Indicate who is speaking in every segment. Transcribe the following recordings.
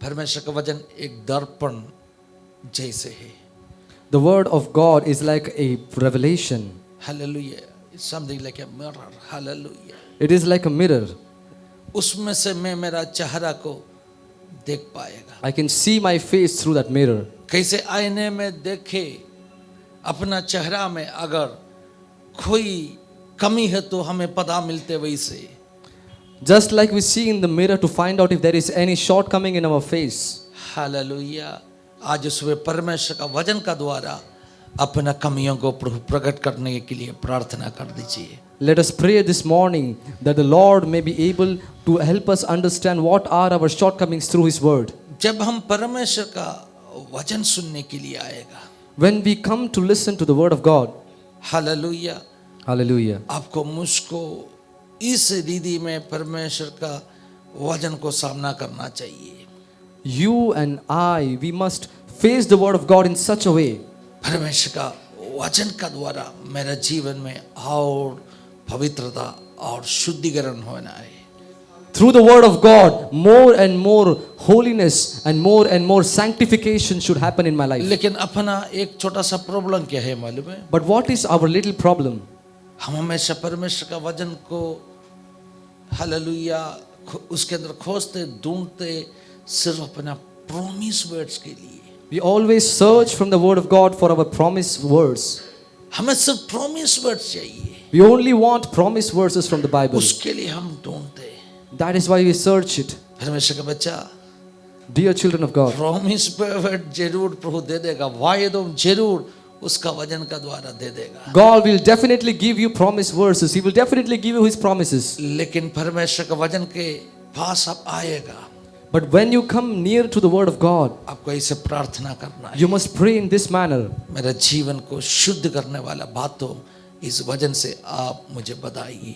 Speaker 1: परमेश्वर का वचन एक दर्पण जैसे है।
Speaker 2: The word of God is like a revelation.
Speaker 1: Hallelujah, it's something like a mirror. Hallelujah,
Speaker 2: It is like a mirror.
Speaker 1: उसमें से मैं मेरा चेहरा को देख पाएगा।
Speaker 2: I can see my face through that mirror.
Speaker 1: कैसे आईने में देखे अपना चेहरा में अगर कोई कमी है तो हमें पता मिलते वैसे।
Speaker 2: Just like we see in the mirror to find out if there is any shortcoming in our face.
Speaker 1: Hallelujah, आज सुबह परमेश्वर का वचन का द्वारा अपना कमियों को प्रकट करने के लिए प्रार्थना कर दीजिए।
Speaker 2: Let us pray this morning that the Lord may be able to help us understand what are our shortcomings through His word.
Speaker 1: जब हम परमेश्वर का वचन सुनने के लिए आएगा,
Speaker 2: When we come to listen to the word of God,
Speaker 1: hallelujah,
Speaker 2: hallelujah,
Speaker 1: आपको मुझको इस रीति में परमेश्वर का वचन को सामना करना चाहिए।
Speaker 2: you and I, we must face the word of God in such a way.
Speaker 1: परमेश्वर का वचन का द्वारा मेरे जीवन में और पवित्रता और शुद्धिकरण होना है।
Speaker 2: Through the word of God, more and more holiness and more sanctification should happen in my life.
Speaker 1: लेकिन अपना एक छोटा सा प्रॉब्लम क्या है मालूम है?
Speaker 2: But what is our little problem?
Speaker 1: हम हमेशा परमेश्वर का वचन को हालेलुया उसके अंदर खोजते ढूंढते सिर्फ अपना प्रॉमिस वर्ड्स के लिए।
Speaker 2: We always search from the word of God for our promise words.
Speaker 1: हमें सिर्फ प्रॉमिस वर्ड्स चाहिए,
Speaker 2: We only want promise verses from the Bible.
Speaker 1: उसके लिए हम ढूंढते।
Speaker 2: That is why we search it.
Speaker 1: परमेश्वर का बच्चा,
Speaker 2: Dear children of God,
Speaker 1: promise word जरूर प्रभु दे देगा, वायदों जरूर उसका वचन का द्वारा दे देगा।
Speaker 2: God will definitely give you promise verses. He will definitely give you His promises.
Speaker 1: लेकिन परमेश्वर का वचन के पास आप आएगा,
Speaker 2: But when you come near to the word of God,
Speaker 1: आपको ऐसे प्रार्थना करना है,
Speaker 2: you must pray in this manner.
Speaker 1: मेरे जीवन को शुद्ध करने वाला बातों इस वचन से आप मुझे बताइए।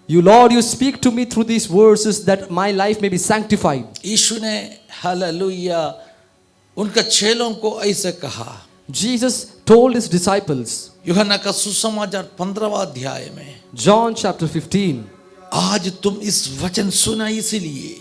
Speaker 2: You Lord, you speak to me through these verses that my life may be sanctified.
Speaker 1: यीशु ने हालेलुया उनका चेलों को ऐसे कहा,
Speaker 2: Jesus told His disciples,
Speaker 1: यूहन्ना का सुसमाचार 15वां अध्याय में,
Speaker 2: John chapter 15,
Speaker 1: आज तुम इस वचन सुना इसीलिए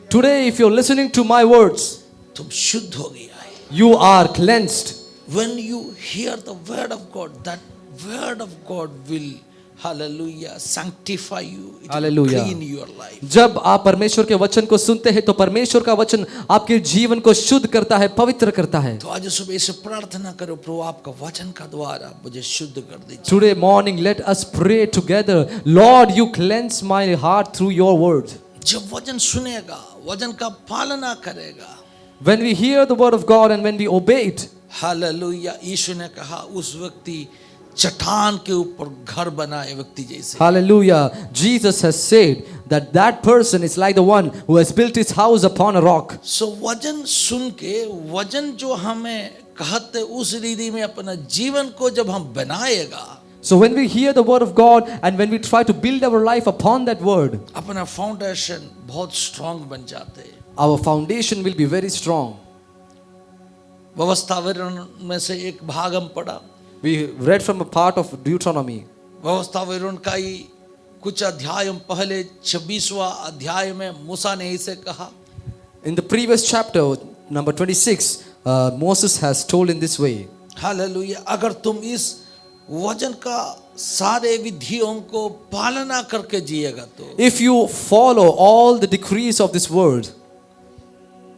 Speaker 2: today if you're listening to my words,
Speaker 1: तुम शुद्ध हो गया है।
Speaker 2: you are cleansed.
Speaker 1: When you hear the word of God, that word of God will hallelujah sanctify you, it will
Speaker 2: Hallelujah.
Speaker 1: clean your life।
Speaker 2: जब आप परमेश्वर के वचन को सुनते हैं तो परमेश्वर का वचन आपके जीवन को शुद्ध करता है, पवित्र करता है।
Speaker 1: तो आज सुबह इसे प्रार्थना करो, प्रभु आपका वचन का द्वारा मुझे शुद्ध कर दीजिए।
Speaker 2: Today morning let us pray together, Lord, you cleanse my heart through your word.
Speaker 1: जब वचन सुनेगा, वचन का पालना करेगा,
Speaker 2: When we hear the word of God and when we obey it,
Speaker 1: hallelujah, Yeshu ने कहा उस व्यक्ति चट्टान के ऊपर घर बनाए व्यक्ति जैसे।
Speaker 2: hallelujah, Jesus has said that that person is like the one who has built his house upon a rock.
Speaker 1: सो वचन सुन के, वचन जो हमें कहते उस रीति में अपना जीवन को जब हम बनाएगा,
Speaker 2: So when we hear the word of God and when we try to build our life upon that word,
Speaker 1: अपना फाउंडेशन बहुत स्ट्रांग बन जाते हैं।
Speaker 2: our foundation will be very strong.
Speaker 1: व्यवस्था विवरण में से एक भाग हम पढ़ा,
Speaker 2: We read from a part of Deuteronomy.
Speaker 1: व्यवस्था विवरण का ही कुछ अध्याय पहले 26वां अध्याय में मूसा ने इसे कहा,
Speaker 2: In the previous chapter, number 26, Moses has told in this way,
Speaker 1: hallelujah, अगर तुम इस वचन का सारे विधियों को पालना करके जिएगा तो,
Speaker 2: if you follow all the decrees of this word,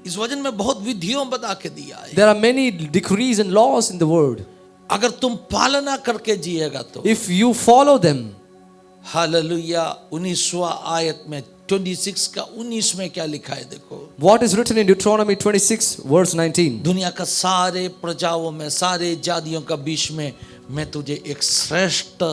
Speaker 1: इस वचन में बहुत विधियों बता के दिया है,
Speaker 2: there are many decrees and laws in the word.
Speaker 1: अगर तुम पालना करके जिएगा तो,
Speaker 2: If you follow them,
Speaker 1: hallelujah, 19वां आयत में 26 का 19 में क्या लिखा है देखो,
Speaker 2: what is written in Deuteronomy 26 verse 19,
Speaker 1: दुनिया का सारे प्रजाओं में, सारे जातियों का बीच में मैं तुझे एक श्रेष्ठ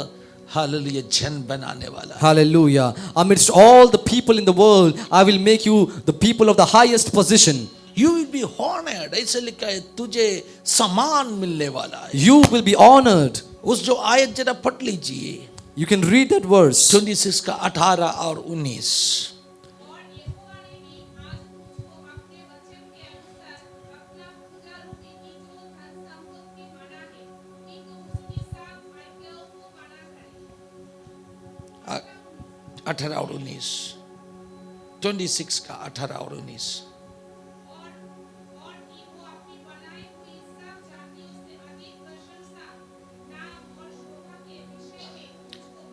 Speaker 1: हालेलुया जन बनाने वाला।
Speaker 2: hallelujah, amidst all the people in the world I will make you the people of the highest position.
Speaker 1: You will be honored, ऐसे लिखा है, तुझे सम्मान मिलने वाला है।
Speaker 2: You will be honored.
Speaker 1: उस जो आयत जरा पढ़ लीजिए,
Speaker 2: You can read that verse.
Speaker 1: 26 का 18 और 19।
Speaker 3: और यहोवा ने भी आज मुझको अपने वचन के अनुसार अपना पूजा रूपी जो धन संपत्ति बना है, कि तुम उसके साथ आज्ञाओं को माना करें।
Speaker 1: 18 और 19, 26 का 18 और 19।
Speaker 3: और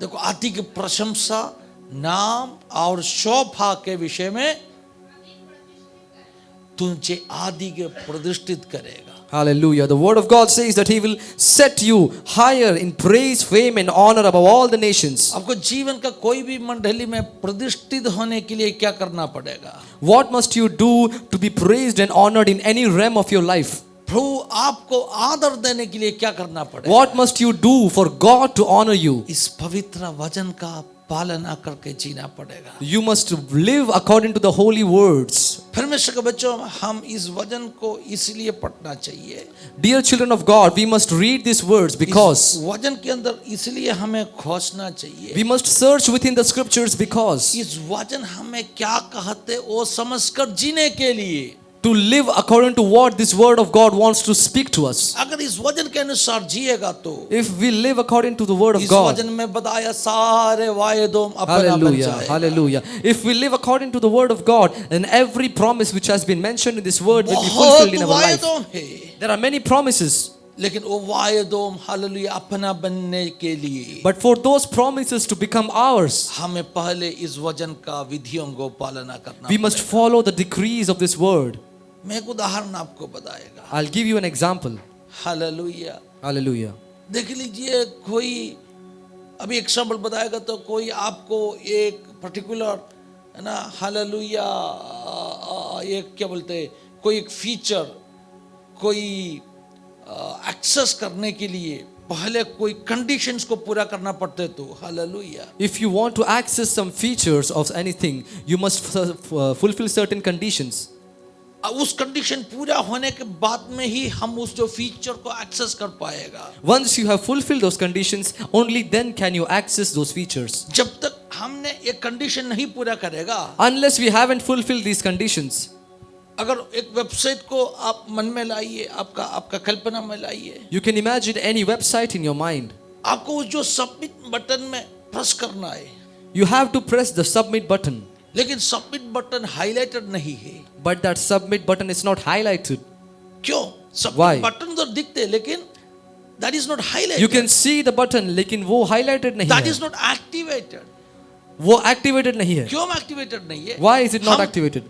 Speaker 1: देखो आदि की प्रशंसा, नाम और शोभा के विषय में तुझे आदि के प्रतिष्ठित करेगा।
Speaker 2: Hallelujah. The word of God says that He will set you higher in praise, fame, and honor above all the nations.
Speaker 1: आपको जीवन का कोई भी मंडली में प्रतिष्ठित होने के लिए क्या करना पड़ेगा?
Speaker 2: What must you do to be praised and honored in any realm of your life?
Speaker 1: प्रभु आपको आदर देने के लिए क्या करना पड़ेगा?
Speaker 2: What must you do for God to honor you?
Speaker 1: इस पवित्र वचन का पालन करके जीना पड़ेगा।
Speaker 2: You must live according to the holy words.
Speaker 1: परमेश्वर के बच्चों, हम इस वचन को इसलिए पढ़ना चाहिए,
Speaker 2: Dear children of God, we must read these words because
Speaker 1: इस वचन के अंदर इसलिए हमें खोजना चाहिए,
Speaker 2: we must search within the scriptures because
Speaker 1: इस वचन हमें क्या कहते वो समझकर जीने के लिए।
Speaker 2: to live according to what this word of God wants to speak to us.
Speaker 1: अगर इस वचन के अनुसार जिएगा तो
Speaker 2: If we live according to the word of
Speaker 1: इस
Speaker 2: God,
Speaker 1: वचन में बताया सारे वायदों अपना बन
Speaker 2: hallelujah,
Speaker 1: जाएगा।
Speaker 2: hallelujah. If we live according to the word of God, then every promise which has been mentioned in this word will be
Speaker 1: बहुत
Speaker 2: fulfilled in our life.
Speaker 1: वायदों है,
Speaker 2: There are many promises,
Speaker 1: लेकिन वो वायदों hallelujah अपना बनने के लिए
Speaker 2: but for those promises to become ours,
Speaker 1: हमें पहले इस वचन का विधियों को पालना करना
Speaker 2: we must
Speaker 1: पड़ेगा।
Speaker 2: follow the decrees of this word.
Speaker 1: मैं एक उदाहरण आपको बताएगा।
Speaker 2: I'll give you an example.
Speaker 1: Hallelujah,
Speaker 2: Hallelujah.
Speaker 1: देख लीजिए, कोई अभी एग्जाम्पल बताएगा तो कोई आपको एक पर्टिकुलर है ना, हालेलुया, एक क्या बोलते हैं, कोई एक फीचर कोई एक्सेस करने के लिए पहले कोई कंडीशंस को पूरा करना पड़ते तो hallelujah.
Speaker 2: If you want to access some features of anything, you must fulfill certain conditions.
Speaker 1: उस कंडीशन पूरा होने के बाद में ही हम उस जो फीचर को एक्सेस कर पाएगा।
Speaker 2: Once you have fulfilled those conditions, only then can you access those features.
Speaker 1: जब तक हमने एक कंडीशन नहीं पूरा करेगा,
Speaker 2: Unless we haven't fulfilled these conditions.
Speaker 1: अगर एक वेबसाइट को आप मन में लाइए, आपका कल्पना में लाइए,
Speaker 2: You can imagine any website in your mind.
Speaker 1: आपको उस जो सबमिट बटन में प्रेस करना है,
Speaker 2: You have to press the submit button,
Speaker 1: लेकिन सबमिट बटन हाईलाइटेड नहीं है।
Speaker 2: but that submit button is not highlighted.
Speaker 1: क्यों?
Speaker 2: Why?
Speaker 1: सबमिट बटन तो दिखते हैं, लेकिन that is not highlighted.
Speaker 2: You can see the button, लेकिन वो highlighted नहीं
Speaker 1: That
Speaker 2: है.
Speaker 1: is not activated.
Speaker 2: वो activated नहीं है.
Speaker 1: क्यों activated नहीं है?
Speaker 2: Why is it not
Speaker 1: हम
Speaker 2: activated?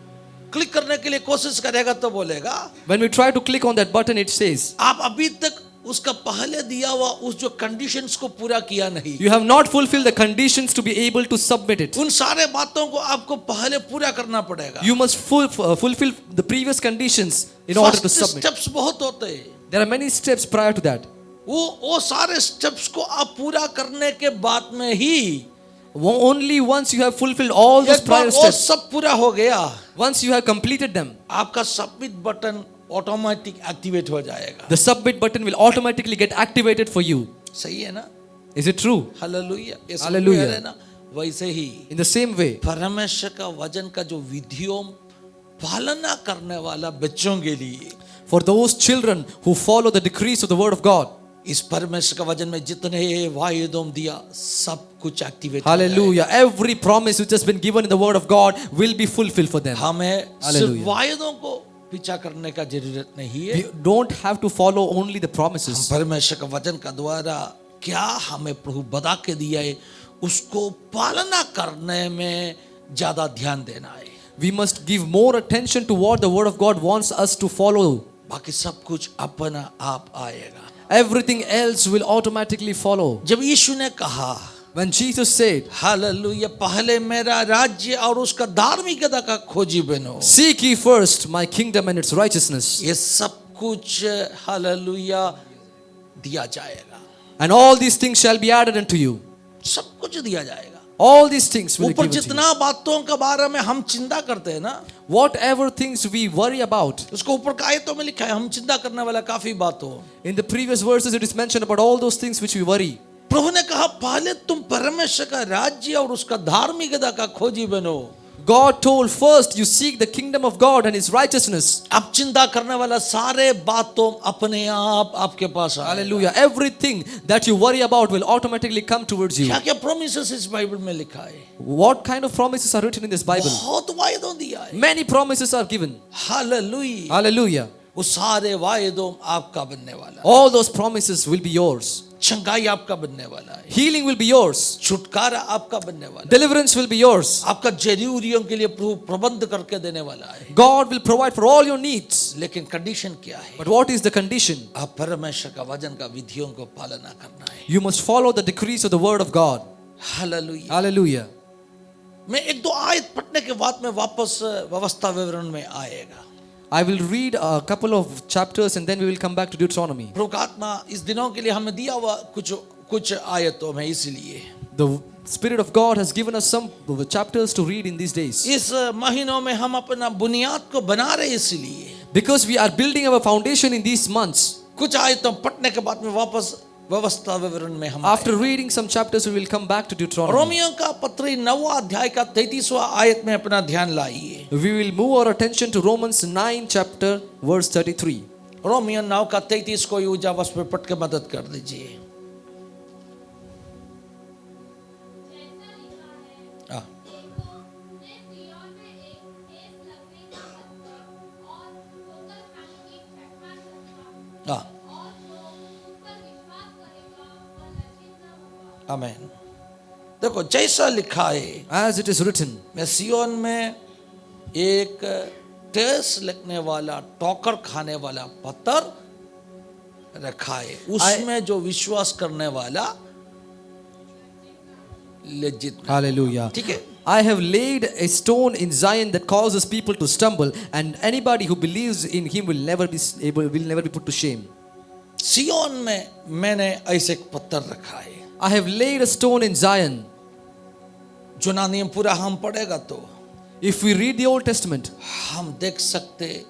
Speaker 1: क्लिक करने के लिए कोशिश करेगा तो बोलेगा,
Speaker 2: When we try to click on that button, it says,
Speaker 1: आप अभी तक उसका पहले दिया हुआ उस जो कंडीशंस को पूरा किया नहीं।
Speaker 2: you have not fulfilled the conditions to be able to submit it.
Speaker 1: उन सारे बातों को आपको पहले पूरा करना पड़ेगा।
Speaker 2: You must fulfill the previous conditions in order to
Speaker 1: first
Speaker 2: submit.
Speaker 1: Steps बहुत होते हैं,
Speaker 2: There are many steps prior to that.
Speaker 1: वो सारे स्टेप्स को आप पूरा करने के बाद में ही
Speaker 2: Only once you have fulfilled all those
Speaker 1: एक बार
Speaker 2: prior
Speaker 1: वो
Speaker 2: steps,
Speaker 1: सब पूरा हो गया,
Speaker 2: once you have completed them,
Speaker 1: आपका सबमिट बटन ऑटोमेटिक एक्टिवेट हो जाएगा।
Speaker 2: the submit button will automatically get activated for you.
Speaker 1: सही है ना?
Speaker 2: Is it true?
Speaker 1: हालेलुया, ये सब
Speaker 2: Hallelujah.
Speaker 1: है ना? वैसे ही
Speaker 2: In the same way,
Speaker 1: परमेश्वर का वचन का जो विधियों पालना करने वाला बच्चों के लिए,
Speaker 2: for those children who follow the decrees of the word of God,
Speaker 1: इस परमेश्वर का वचन में जितने वायदों दिया सब कुछ activate.
Speaker 2: hallelujah, every promise which has been given in the word of God will be fulfilled for them.
Speaker 1: हमें सिर्फ
Speaker 2: Hallelujah.
Speaker 1: वायदों को पीछा करने का जरूरत नहीं है।
Speaker 2: We don't have to follow only the promises.
Speaker 1: परमेश्वर का वचन का द्वारा क्या हमें प्रभु बता के दिया है, उसको पालना करने में ज्यादा ध्यान देना है।
Speaker 2: We must give more attention to what the word of God wants us to follow.
Speaker 1: बाकी सब कुछ अपना आप आएगा।
Speaker 2: Everything else will automatically follow.
Speaker 1: जब यीशु ने कहा,
Speaker 2: When Jesus said,
Speaker 1: हालेलुया, पहले मेरा राज्य और उसका धार्मिकता का खोजी बनो,
Speaker 2: "Seek ye first my kingdom and its righteousness,
Speaker 1: ये सब कुछ हालेलुया दिया जाएगा।
Speaker 2: and all these things shall be added unto you."
Speaker 1: सब कुछ दिया जाएगा।
Speaker 2: All these things will be
Speaker 1: ऊपर
Speaker 2: given to you.
Speaker 1: जितना बातों के बारे में हम चिंता करते हैं ना,
Speaker 2: Whatever things we worry about.
Speaker 1: उसको ऊपर का आयतों में लिखा है, हम चिंता करने वाला काफी बातों।
Speaker 2: In the previous verses, it is mentioned about all those things which we worry.
Speaker 1: प्रभु ने कहा पहले तुम परमेश्वर का राज्य और उसका धार्मिकता का खोजी बनो।
Speaker 2: God told, first you seek the kingdom of God and His righteousness.
Speaker 1: अब चिंता करने वाला सारे बातों अपने आप आपके पास आएगा।
Speaker 2: Hallelujah. Everything that you worry about will automatically come towards you.
Speaker 1: क्या क्या प्रोमिसेस इस बाइबल में लिखा है?
Speaker 2: What kind of promises are written in this Bible?
Speaker 1: बहुत वायदों दिया है।
Speaker 2: Many promises are given.
Speaker 1: Hallelujah.
Speaker 2: Hallelujah.
Speaker 1: वो सारे वायदों आपका बनने वाला है।
Speaker 2: All those promises will be yours.
Speaker 1: चंगाई आपका बनने वाला है,
Speaker 2: Healing will be yours.
Speaker 1: छुटकारा आपका बनने वाला है,
Speaker 2: Deliverance will be yours.
Speaker 1: आपका जरूरियों के लिए प्रभु प्रबंध करके देने वाला है।
Speaker 2: God will provide for all your needs.
Speaker 1: लेकिन कंडीशन क्या है?
Speaker 2: But what is the condition?
Speaker 1: आप परमेश्वर का वचन का विधियों को पालना करना है।
Speaker 2: You must follow the decrees of the word of God.
Speaker 1: Hallelujah.
Speaker 2: Hallelujah.
Speaker 1: मैं एक दो आयत पढ़ने के बाद में वापस व्यवस्था विवरण में आएगा।
Speaker 2: I will read a couple of chapters and then we will come back to Deuteronomy.
Speaker 1: प्रभु का आत्मा इस दिनों के लिए हमें दिया हुआ कुछ आयतों में, इसलिए
Speaker 2: The Spirit of God has given us some chapters to read in these days.
Speaker 1: इस महीनों में हम अपना बुनियाद को बना रहे, इसलिए
Speaker 2: Because we are building our foundation in these months.
Speaker 1: कुछ आयतों पढ़ने के बाद में वापस व्यवस्था विवरण में हम
Speaker 2: After reading some chapters, we will come back to Deuteronomy.
Speaker 1: Romeo का पत्री 9वां अध्याय का 33वां आयत में अपना ध्यान लाइए।
Speaker 2: We will move our attention to Romans 9 chapter verse 33.
Speaker 1: Romeo 9 का 33 को यूजा बस पे पढ़ के मदद कर दीजिए।
Speaker 3: जैसा लिखा है,
Speaker 1: हाँ।
Speaker 3: देखो, मैं सिय्योन में एक ठेस लगने का पत्थर और ठोकर खाने की चट्टान रखूंगा,
Speaker 1: हाँ,
Speaker 3: और जो उस पर विश्वास करेगा वह लज्जित न होगा।
Speaker 1: आमीन। देखो जैसा लिखा है,
Speaker 2: As it is written,
Speaker 1: मैं सियोन में एक ठेस लगने वाला ठोकर खाने वाला पत्थर रखा है, उसमें जो विश्वास करने वाला लज्जित न।
Speaker 2: hallelujah.
Speaker 1: ठीक है,
Speaker 2: I have laid a stone in Zion that causes people to stumble, and anybody who believes in him will never be put to shame.
Speaker 1: सियोन में मैंने ऐसे एक पत्थर रखा है।
Speaker 2: I have laid a stone in Zion.
Speaker 1: जुना नियम पूरा हम पढ़ेगा तो
Speaker 2: If we read the Old Testament,
Speaker 1: हम देख सकते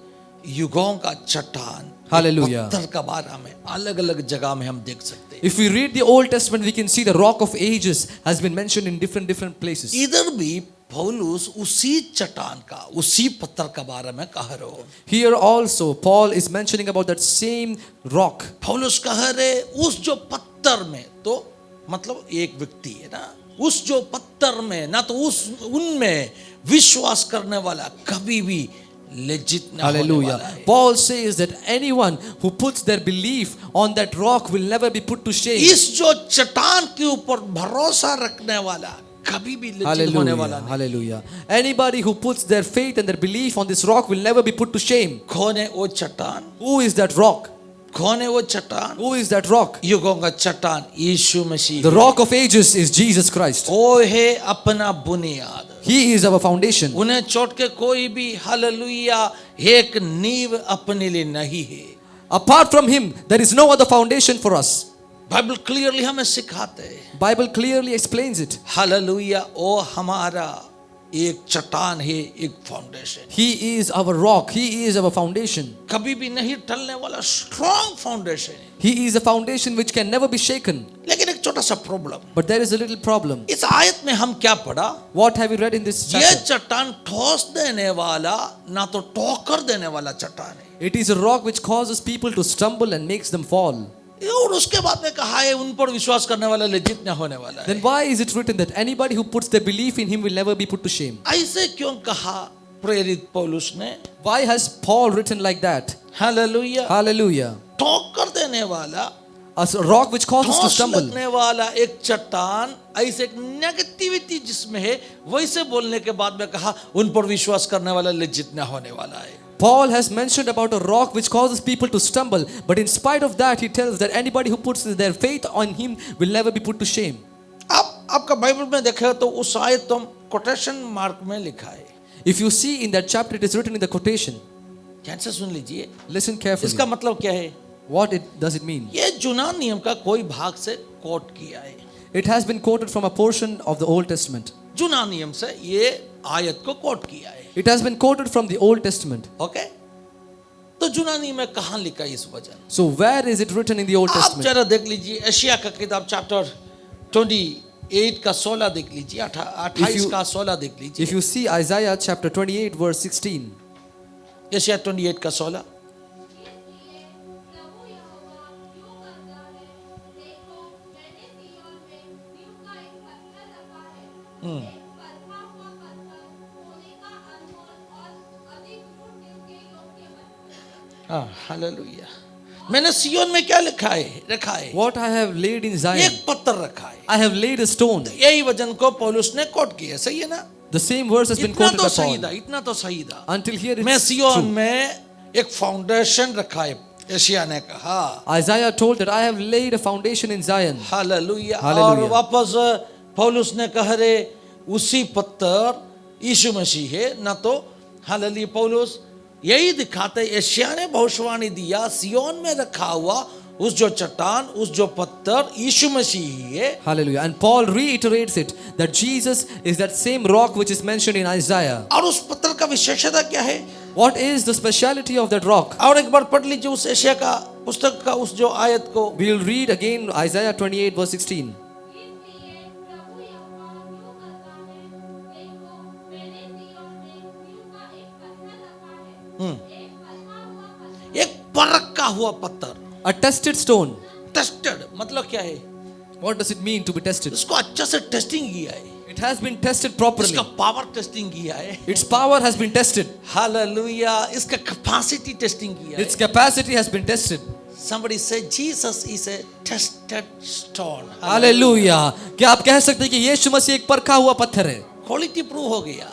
Speaker 1: युगों का चट्टान,
Speaker 2: Hallelujah.
Speaker 1: पत्थर का बारे में अलग अलग जगह में हम देख सकते हैं।
Speaker 2: if we read the Old Testament, we can see the rock of ages has been mentioned in different places.
Speaker 1: इधर भी पौलुस उसी चट्टान का, उसी पत्थर का बारे में कह रहे हो।
Speaker 2: Here also, Paul is mentioning about that same rock.
Speaker 1: पौलुस कह रहे उस जो पत्थर में, तो मतलब एक व्यक्ति है ना, उस जो पत्थर में ना, तो उनमें विश्वास करने वाला कभी भी लज्जित न होने
Speaker 2: Hallelujah.
Speaker 1: वाला है।
Speaker 2: Paul says that anyone who puts their belief on that rock will never be put to shame.
Speaker 1: इस जो चट्टान के ऊपर भरोसा रखने वाला कभी भी लज्जित होने वाला
Speaker 2: Hallelujah.
Speaker 1: नहीं।
Speaker 2: Hallelujah. Anybody who puts their faith and their belief on this rock will never be put to shame.
Speaker 1: कौन है वो चट्टान?
Speaker 2: Who is that rock?
Speaker 1: कौन है वो चट्टान?
Speaker 2: Who is that rock?
Speaker 1: युगों का चट्टान यीशु मसीह।
Speaker 2: The rock of ages is Jesus Christ.
Speaker 1: वो है अपना बुनियाद।
Speaker 2: He is our foundation.
Speaker 1: उन्हें छोड़ के कोई भी हालेलुया एक नींव अपने लिए नहीं है।
Speaker 2: Apart from him, there is no other foundation for us.
Speaker 1: Bible clearly हमें सिखाते हैं,
Speaker 2: Bible clearly explains it.
Speaker 1: Hallelujah वो हमारा एक चट्टान है, एक foundation,
Speaker 2: He is our rock. He is our foundation.
Speaker 1: कभी भी नहीं टलने वाला स्ट्रॉन्ग फाउंडेशन है।
Speaker 2: He is a foundation which can never be shaken.
Speaker 1: लेकिन एक छोटा सा problem,
Speaker 2: But there is a little problem.
Speaker 1: इस आयत में हम क्या पढ़ा?
Speaker 2: What have you read in this
Speaker 1: ये
Speaker 2: chapter?
Speaker 1: चट्टान ठोस देने वाला ना तो ठोकर देने वाला चट्टान है।
Speaker 2: It is a rock which causes people to stumble and makes them fall.
Speaker 1: और उसके बाद में कहा है उन पर विश्वास करने वाला लज्जित न होने वाला है।
Speaker 2: Then why is it written that anybody who puts their belief in him will never be put to shame?
Speaker 1: ऐसे क्यों कहा प्रेरित पौलुस ने?
Speaker 2: Why has Paul written like that?
Speaker 1: Hallelujah.
Speaker 2: Hallelujah.
Speaker 1: ठोकर देने वाला,
Speaker 2: A rock which causes to
Speaker 1: ठोस
Speaker 2: stumble.
Speaker 1: लगने वाला एक चट्टान, ऐसे एक नेगेटिविटी जिसमें है, वैसे बोलने के बाद में कहा उन पर विश्वास करने वाला लज्जित न होने वाला है।
Speaker 2: Paul has mentioned about a rock which causes people to stumble, but in spite of that, he tells that anybody who puts their faith on him will never be put to shame.
Speaker 1: आप आपका Bible में देखेगा तो उस आयत तो quotation mark में लिखा है।
Speaker 2: If you see in that chapter, it is written in the quotation.
Speaker 1: ध्यान से सुन लीजिए,
Speaker 2: Listen carefully.
Speaker 1: इसका मतलब क्या है?
Speaker 2: What does it mean?
Speaker 1: ये जुना नियम का कोई भाग से कोट किया है।
Speaker 2: It has been quoted from a portion of the Old Testament.
Speaker 1: जुना नियम से ये आयत को कोट किया है।
Speaker 2: It has been quoted from the Old Testament.
Speaker 1: Okay, तो जुना नियम में कहाँ लिखा है इस वचन?
Speaker 2: So where is it written in the Old
Speaker 1: आप
Speaker 2: Testament?
Speaker 1: जरा देख लीजिए, एशिया का किताब चैप्टर 28 का 16 देख लीजिए, 28 का 16 देख लीजिए।
Speaker 2: If you see Isaiah chapter 28 verse 16,
Speaker 1: Asia 28 का 16।
Speaker 3: इसलिए प्रभु यहोवा यूं करता है, देखो मैंने सिय्योन में नींव का एक पत्थर रखा है, एक परखा हुआ पत्थर, सोने का अनमोल और अधिक रूट नींव के योग्य पत्थर।
Speaker 1: हाँ, हालेलुया। मैंने सियोन में क्या रखा है?
Speaker 2: What I have laid in Zion,
Speaker 1: एक पत्थर रखा है।
Speaker 2: I have laid a stone.
Speaker 1: यही वचन को पौलुस ने कोट किया, सही है ना?
Speaker 2: The same verse has been
Speaker 1: इतना
Speaker 2: quoted
Speaker 1: तो
Speaker 2: by
Speaker 1: सही था,
Speaker 2: Paul.
Speaker 1: इतना तो सही था।
Speaker 2: Until here
Speaker 1: मैं
Speaker 2: it's
Speaker 1: सियोन
Speaker 2: true.
Speaker 1: में एक फाउंडेशन रखा है, यशायाह ने कहा।
Speaker 2: Isaiah told that I have laid a foundation in Zion.
Speaker 1: Hallelujah. और
Speaker 2: हालेलुया।
Speaker 1: वापस पौलुस ने कहा रे उसी पत्थर यीशु मसीह है ना, तो हालेलुया। पौलुस यही दिखाते, यशायाह ने भविष्यवाणी दिया, सियोन में रखा हुआ उस जो चट्टान, उस जो पत्थर यीशु मसीह ही है।
Speaker 2: Hallelujah. And Paul reiterates it that Jesus is that same rock which is mentioned in Isaiah.
Speaker 1: और उस पत्थर का विशेषता क्या है?
Speaker 2: What is the speciality of that rock?
Speaker 1: और एक बार पढ़ लीजिए उस यशायाह का पुस्तक का उस जो आयत को।
Speaker 2: We will read again Isaiah 28 verse 16.
Speaker 3: इसलिए प्रभु यहोवा यूं कहता है, देखो मैंने सिय्योन में नींव का एक पत्थर रखा है, एक परखा हुआ पत्थर।
Speaker 1: एक परखा हुआ पत्थर।
Speaker 2: A tested stone.
Speaker 1: टेस्टेड मतलब क्या है?
Speaker 2: What does it mean to be tested?
Speaker 1: इसको अच्छा से टेस्टिंग किया है,
Speaker 2: It has been tested properly.
Speaker 1: इसका पावर टेस्टिंग किया है।
Speaker 2: Its power has been tested.
Speaker 1: Hallelujah. इसका कैपेसिटी टेस्टिंग किया है।
Speaker 2: Its capacity has been tested.
Speaker 1: Somebody say Jesus is a tested stone.
Speaker 2: Hallelujah. क्या आप कह सकते हैं कि यीशु मसीह एक परखा हुआ पत्थर है?
Speaker 1: क्वालिटी प्रूव हो गया।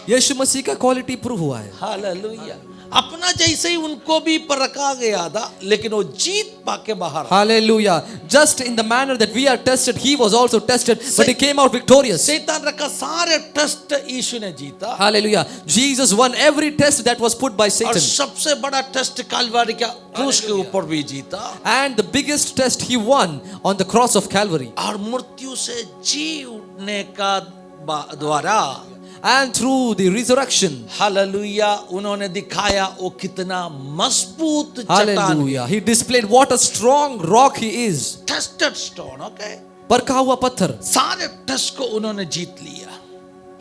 Speaker 2: यीशु मसीह का क्वालिटी प्रूव हुआ है.
Speaker 1: हालेलुया। अपना जैसे ही उनको भी परखा गया था, लेकिन वो जीत पाके बाहर आए।
Speaker 2: Hallelujah. Just in the manner that we are tested, he was also tested, but he came out victorious.
Speaker 1: शैतान रखा सारे टेस्ट यीशु ने जीता।
Speaker 2: Hallelujah. Jesus won every test that was put by
Speaker 1: और
Speaker 2: Satan.
Speaker 1: सबसे बड़ा टेस्ट कालवारी का क्रूस के ऊपर भी जीता।
Speaker 2: And the biggest test he won on the cross of Calvary.
Speaker 1: और मृत्यु से जी उठने का द्वारा,
Speaker 2: And through the resurrection.
Speaker 1: Hallelujah, उन्होंने दिखाया वो कितना मजबूत चट्टान।
Speaker 2: Hallelujah. He displayed what a strong rock he is.
Speaker 1: Tested stone, okay.
Speaker 2: परखा हुआ पत्थर.
Speaker 1: सारे टेस्ट को उन्होंने जीत लिया।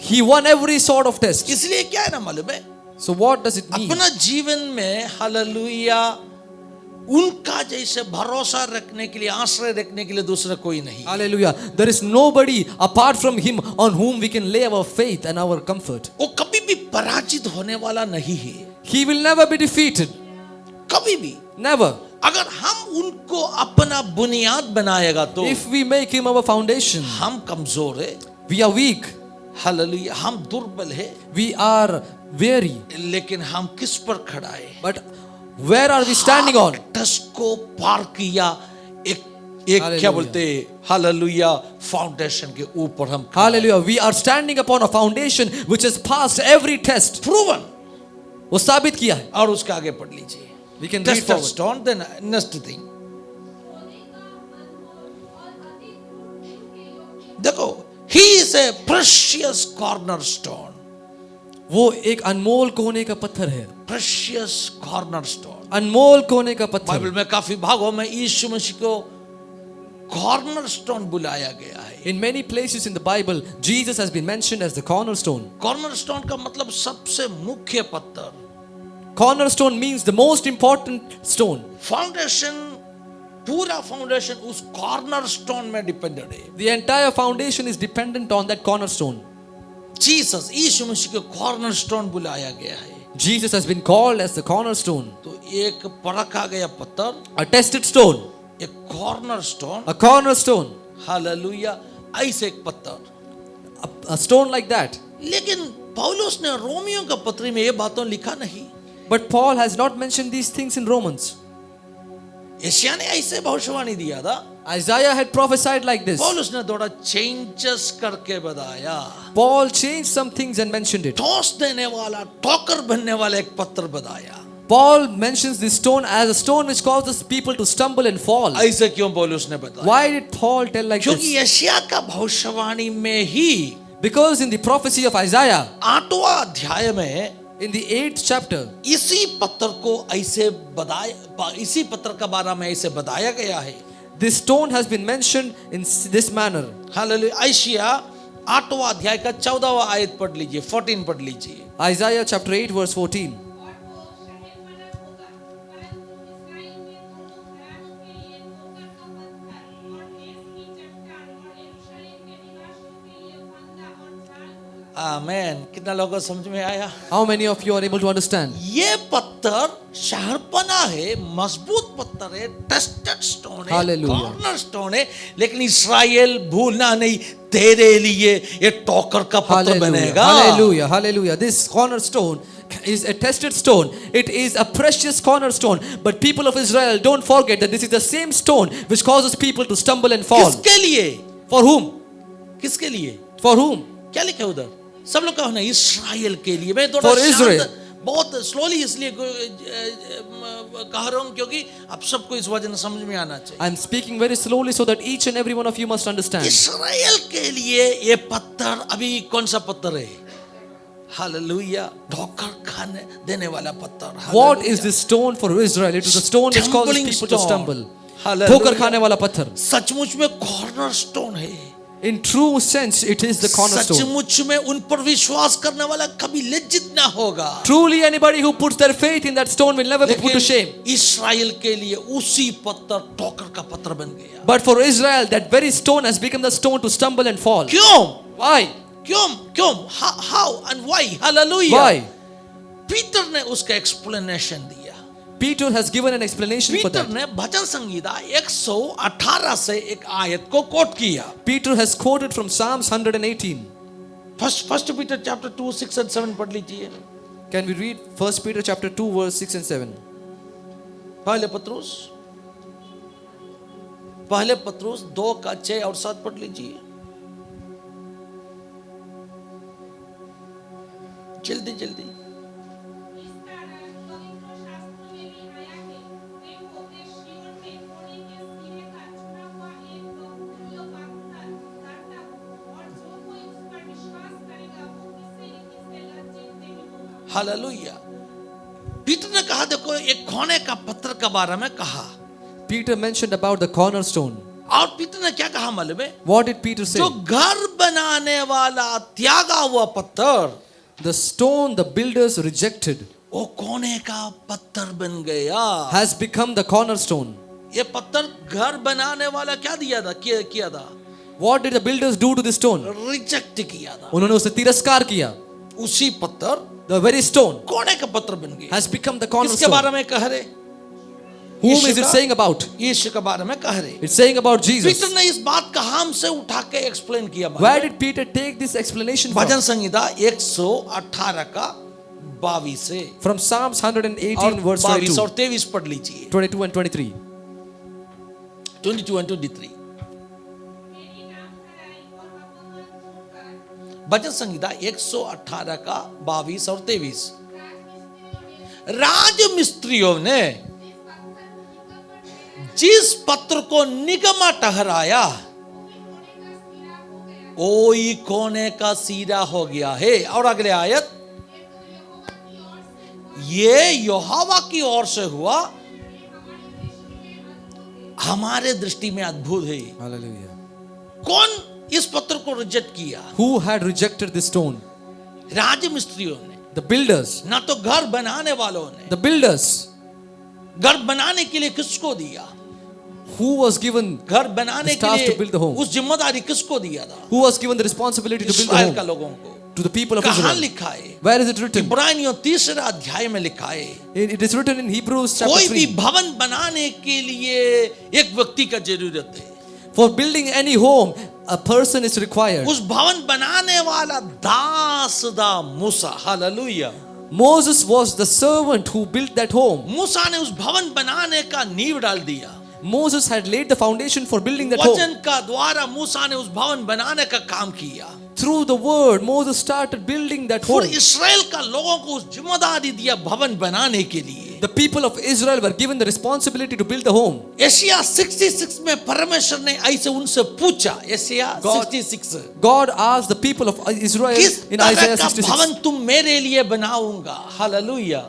Speaker 2: He won every sort of test.
Speaker 1: इसलिए क्या है ना मालूम है?
Speaker 2: So what does it mean?
Speaker 1: अपना जीवन में हालेलुया उनका जैसे भरोसा रखने के लिए, आश्रय रखने के लिए दूसरा कोई नहीं।
Speaker 2: Hallelujah. There is nobody apart from him on whom we can lay our faith and our comfort.
Speaker 1: वो कभी भी पराजित होने वाला नहीं है,
Speaker 2: He will never be defeated.
Speaker 1: कभी भी।
Speaker 2: Never.
Speaker 1: अगर हम उनको अपना बुनियाद बनाएगा तो
Speaker 2: If we make him our foundation,
Speaker 1: हम कमजोर है,
Speaker 2: we are weak.
Speaker 1: हालेलुया, हम दुर्बल है,
Speaker 2: We are weary.
Speaker 1: लेकिन हम किस पर खड़ा है?
Speaker 2: But where are we standing on?
Speaker 1: Test को पार किया, एक क्या
Speaker 2: Hallelujah.
Speaker 1: बोलते हैं, हालेलुया, फाउंडेशन के ऊपर हम खड़े हैं।
Speaker 2: Hallelujah. We are standing upon a foundation which has passed every test.
Speaker 1: Proven.
Speaker 2: वो साबित किया है.
Speaker 1: और उसके आगे पढ़ लीजिए।
Speaker 2: We can read
Speaker 1: test
Speaker 2: forward.
Speaker 1: Stone, then next thing
Speaker 3: सोने का अनमोल और अति क्रूर के योग्य
Speaker 1: देखो, he is a precious corner stone.
Speaker 2: वो एक अनमोल कोने का पत्थर है.
Speaker 1: Precious corner stone.
Speaker 2: अनमोल कोने का
Speaker 1: बाइबल
Speaker 2: पत्थर.
Speaker 1: में काफी भागों में यीशु मसीह को कॉर्नर स्टोन बुलाया गया है।
Speaker 2: In many places in the Bible, Jesus has been mentioned as the cornerstone.
Speaker 1: Corner stone का मतलब सबसे मुख्य पत्थर।
Speaker 2: Cornerstone means the most important stone.
Speaker 1: Foundation, पूरा फाउंडेशन उस कॉर्नर स्टोन में डिपेंडेंट है।
Speaker 2: The entire foundation is dependent on that cornerstone.
Speaker 1: Jesus, Yeshu Masih को कॉर्नर स्टोन बुलाया गया है।
Speaker 2: Jesus has been called as the cornerstone.
Speaker 1: तो एक परखा गया पत्थर,
Speaker 2: A tested stone.
Speaker 1: एक corner stone,
Speaker 2: A cornerstone.
Speaker 1: Hallelujah, ऐसे एक पत्थर।
Speaker 2: A stone like that.
Speaker 1: लेकिन पौलुस ने रोमियो का पत्री में ये बातों लिखा नहीं।
Speaker 2: But Paul has not mentioned these things in Romans.
Speaker 1: यशायाह ने ऐसे भविष्यवाणी दिया था,
Speaker 2: Isaiah had prophesied like this.
Speaker 1: पौलुस ने थोड़ा चेंजेस करके बताया।
Speaker 2: Paul changed some things and mentioned it.
Speaker 1: ठोस देने वाला, ठोकर बनने वाला एक पत्थर बताया।
Speaker 2: Paul mentions this stone as a stone which causes people to stumble and fall.
Speaker 1: ऐसे क्यों पौलुस ने बताया?
Speaker 2: Why did Paul tell like
Speaker 1: क्योंकि
Speaker 2: this?
Speaker 1: यशायाह का भविष्यवाणी में ही
Speaker 2: Because in the prophecy of Isaiah,
Speaker 1: 8वां अध्याय में
Speaker 2: in the 8th chapter,
Speaker 1: इसी पत्थर को ऐसे बताया, इसी पत्थर का बारे में ऐसे बताया गया है।
Speaker 2: this stone has been mentioned in this manner.
Speaker 1: Hallelujah. यशायाह 8वां अध्याय का 14वां आयत पढ़ लीजिए, 14 पढ़ लीजिए।
Speaker 2: Isaiah chapter 8 verse 14.
Speaker 3: और वो शहरपनाह होगा, परंतु इस्राएल में दोनों घरानों के लिए ठोकर का पत्थर और ठेस की चट्टान और यरूशलेम के निवासियों के लिए फंदा और ढाल होगा।
Speaker 1: आमेन। कितना लोगों को समझ में आया?
Speaker 2: How many of you are able to understand?
Speaker 1: ये पत्थर शहरपना है, मजबूत पत्थर है, टेस्टेड स्टोन है,
Speaker 2: Hallelujah.
Speaker 1: कॉर्नर स्टोन है, लेकिन इस्राएल भूलना नहीं, तेरे लिए ये टोकर का पत्थर
Speaker 2: Hallelujah.
Speaker 1: बनेगा.
Speaker 2: Hallelujah. Hallelujah. This cornerstone is a tested stone. It is a precious cornerstone. But people of Israel, don't forget that this is the same stone which causes people to stumble and fall.
Speaker 1: किसके लिए?
Speaker 2: For whom?
Speaker 1: किसके लिए?
Speaker 2: For whom?
Speaker 1: क्या लिखा है उधर? सब लोग कहो ना, इस्राएल के लिए. मैं थोड़ा
Speaker 2: For
Speaker 1: शांत,
Speaker 2: Israel.
Speaker 1: बहुत स्लोली इसलिए कह रहा हूं क्योंकि आप सबको इस वजह से समझ में आना चाहिए.
Speaker 2: I'm speaking very slowly so that each and every one of you must understand.
Speaker 1: इस्राएल के लिए ये पत्थर अभी कौन सा पत्थर है? हालेलुया. ठोकर खाने देने वाला पत्थर.
Speaker 2: What is this stone for Israel? It is a stone which causes
Speaker 1: Stumbling
Speaker 2: people to
Speaker 1: stone.
Speaker 2: stumble.
Speaker 1: Hallelujah.
Speaker 2: ठोकर खाने वाला पत्थर.
Speaker 1: सचमुच में कॉर्नर स्टोन है.
Speaker 2: In true sense, it is the cornerstone.
Speaker 1: सचमुच में उन पर विश्वास करने वाला कभी लज्जित ना होगा.
Speaker 2: Truly, anybody who puts their faith in that stone will never be put to shame.
Speaker 1: इस्राएल के लिए उसी पत्थर ठोकर का पत्थर बन गया.
Speaker 2: But for Israel, that very stone has become the stone to stumble and fall.
Speaker 1: क्यों?
Speaker 2: Why?
Speaker 1: क्यों? How and why? Hallelujah.
Speaker 2: Why?
Speaker 1: Peter ने उसका एक्सप्लेनेशन दिया.
Speaker 2: Peter has given an explanation for
Speaker 1: Peter
Speaker 2: that.
Speaker 1: ने भजन संगीता 118 से एक आयत को कोट किया.
Speaker 2: Peter has quoted from Psalms 118.
Speaker 1: First Peter chapter 2 6 and 7 पढ़ लीजिए.
Speaker 2: Can we read 1 Peter chapter 2 verse 6 and 7?
Speaker 1: पहले पत्रुस 2 का 6 और 7 पढ़ लीजिए. जल्दी.
Speaker 3: इस कारण पवित्र शास्त्र में भी आया है, देखो मैं शीयोन में कोने के सिरे का चुना हुआ एक बहुमूल्य वागदान करता हूँ, और जो कोई उस पर विश्वास करेगा वो किसी रीति से लज्जित नहीं होगा.
Speaker 1: हालेलुया. पीटर ने कहा, देखो एक कोने का पत्थर के बारे में कहा.
Speaker 2: Peter mentioned about the cornerstone.
Speaker 1: और पीटर ने क्या कहा मालूम है?
Speaker 2: What did Peter say?
Speaker 1: जो घर बनाने वाला त्यागा हुआ पत्थर,
Speaker 2: The stone the builders rejected
Speaker 1: वो कोने का पत्थर बन गया.
Speaker 2: has become the cornerstone.
Speaker 1: ये पत्थर घर बनाने वाला क्या दिया था? किया था?
Speaker 2: What did the builders do to the stone?
Speaker 1: Reject किया था.
Speaker 2: उन्होंने उसे तिरस्कार किया.
Speaker 1: उसी पत्थर
Speaker 2: The very stone
Speaker 1: कोने का पत्थर बन गया.
Speaker 2: has become the
Speaker 1: किसके
Speaker 2: cornerstone.
Speaker 1: बारे में कह रहे?
Speaker 2: Whom is it saying about?
Speaker 1: यीशु के बारे में कह रहे.
Speaker 2: It's saying about Jesus.
Speaker 1: Peter ने इस बात का हम से उठा के एक्सप्लेन किया.
Speaker 2: Where did Peter take this explanation from?
Speaker 1: भजन संगीता 118 का 22 से
Speaker 2: From Psalms 118
Speaker 1: और
Speaker 2: verse
Speaker 1: 22 और
Speaker 2: 22,
Speaker 1: 23 पढ़ लीजिए.
Speaker 2: 22 and 23.
Speaker 1: 22 and 23.
Speaker 3: मेरी नाम खराई और अपमान छोड़कर
Speaker 1: भजन संगीता 118 का 22 और 23.
Speaker 3: राजमिस्त्रियों ने
Speaker 1: राजमिस्त्रियों ने
Speaker 3: जिस पत्थर को निकम्मा
Speaker 1: जिस पत्र को निगमा
Speaker 3: ठहराया,
Speaker 1: ठहराया,
Speaker 3: वो भी कोने का सिरा हो
Speaker 1: वही कोने का सीरा हो गया
Speaker 3: गया.
Speaker 1: है. और अगले आयत,
Speaker 3: ये तो यहोवा की ओर से हुआ,
Speaker 1: ये यहोवा की ओर से हुआ,
Speaker 3: हमारी दृष्टि में अद्भुत है.
Speaker 1: हमारे दृष्टि में अद्भुत है.
Speaker 2: Hallelujah.
Speaker 1: कौन इस पत्र को रिजेक्ट किया?
Speaker 2: Who had rejected this stone?
Speaker 1: राजमिस्त्रियों ने.
Speaker 2: The builders.
Speaker 1: ना तो घर बनाने वालों ने.
Speaker 2: The builders.
Speaker 1: घर बनाने के लिए किसको दिया?
Speaker 2: Who was given
Speaker 1: घर बनाने
Speaker 2: the
Speaker 1: के
Speaker 2: task to build the
Speaker 1: लिए
Speaker 2: home?
Speaker 1: उस जिम्मेदारी किसको दिया था?
Speaker 2: Who was given the responsibility to build the
Speaker 1: इस्राएल का
Speaker 2: home?
Speaker 1: लोगों को.
Speaker 2: To the people of
Speaker 1: कहाँ
Speaker 2: Israel.
Speaker 1: लिखा है?
Speaker 2: Where is it written?
Speaker 1: इब्रानियों 3 अध्याय में लिखा है.
Speaker 2: It is written in Hebrews chapter
Speaker 1: कोई भी
Speaker 2: 3.
Speaker 1: भवन बनाने के लिए एक व्यक्ति का जरूरत है.
Speaker 2: For building any home, a person is required.
Speaker 1: उस भवन बनाने वाला दास दा Musa. Hallelujah.
Speaker 2: Moses was the servant who built that home.
Speaker 1: Musa ने उस भवन बनाने का नींव डाल दिया.
Speaker 2: Moses had laid the foundation for building that home.
Speaker 1: वचन का द्वारा मूसा ने उस भवन बनाने का काम किया.
Speaker 2: Through the word, Moses started building that
Speaker 1: और
Speaker 2: home.
Speaker 1: इस्राएल का लोगों को उस जिम्मेदारी दिया भवन बनाने के लिए.
Speaker 2: The people of Israel were given the responsibility to build the home.
Speaker 1: Asia 66 में परमेश्वर ने ऐसे उनसे पूछा. Asia
Speaker 2: God-
Speaker 1: 66.
Speaker 2: God asked the people of Israel
Speaker 1: किस
Speaker 2: in
Speaker 1: तरह
Speaker 2: Isaiah
Speaker 1: का
Speaker 2: 66.
Speaker 1: भवन तुम मेरे लिए बनाऊंगा? हालेलुया.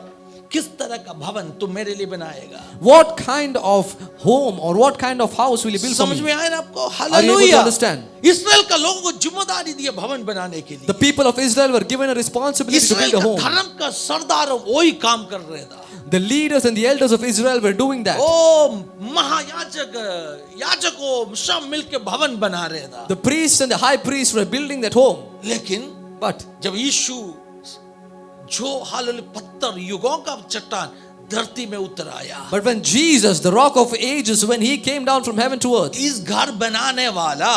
Speaker 1: किस तरह का भवन तुम मेरे लिए बनाएगा?
Speaker 2: What kind of home or what kind of house will you build for
Speaker 1: समझ
Speaker 2: me?
Speaker 1: में आया ना आपको?
Speaker 2: able to
Speaker 1: hallelujah.
Speaker 2: understand?
Speaker 1: इस्राएल का लोगों को जिम्मेदारी दिया भवन बनाने के लिए.
Speaker 2: The people of Israel were given a responsibility to
Speaker 1: Israel
Speaker 2: build a
Speaker 1: का
Speaker 2: home.
Speaker 1: धर्म का सरदार वही काम कर रहे था.
Speaker 2: The leaders and the elders of Israel were doing that.
Speaker 1: ओ महायाजक याजकों सब मिलके भवन बना रहे था.
Speaker 2: The priests and the high priests were building that home.
Speaker 1: लेकिन
Speaker 2: But
Speaker 1: जब यीशु जो हालेलुया पत्थर युगों का चट्टान धरती में उतर आया।
Speaker 2: But when Jesus, the rock of ages, when he came down from heaven to earth,
Speaker 1: इस घर बनाने वाला,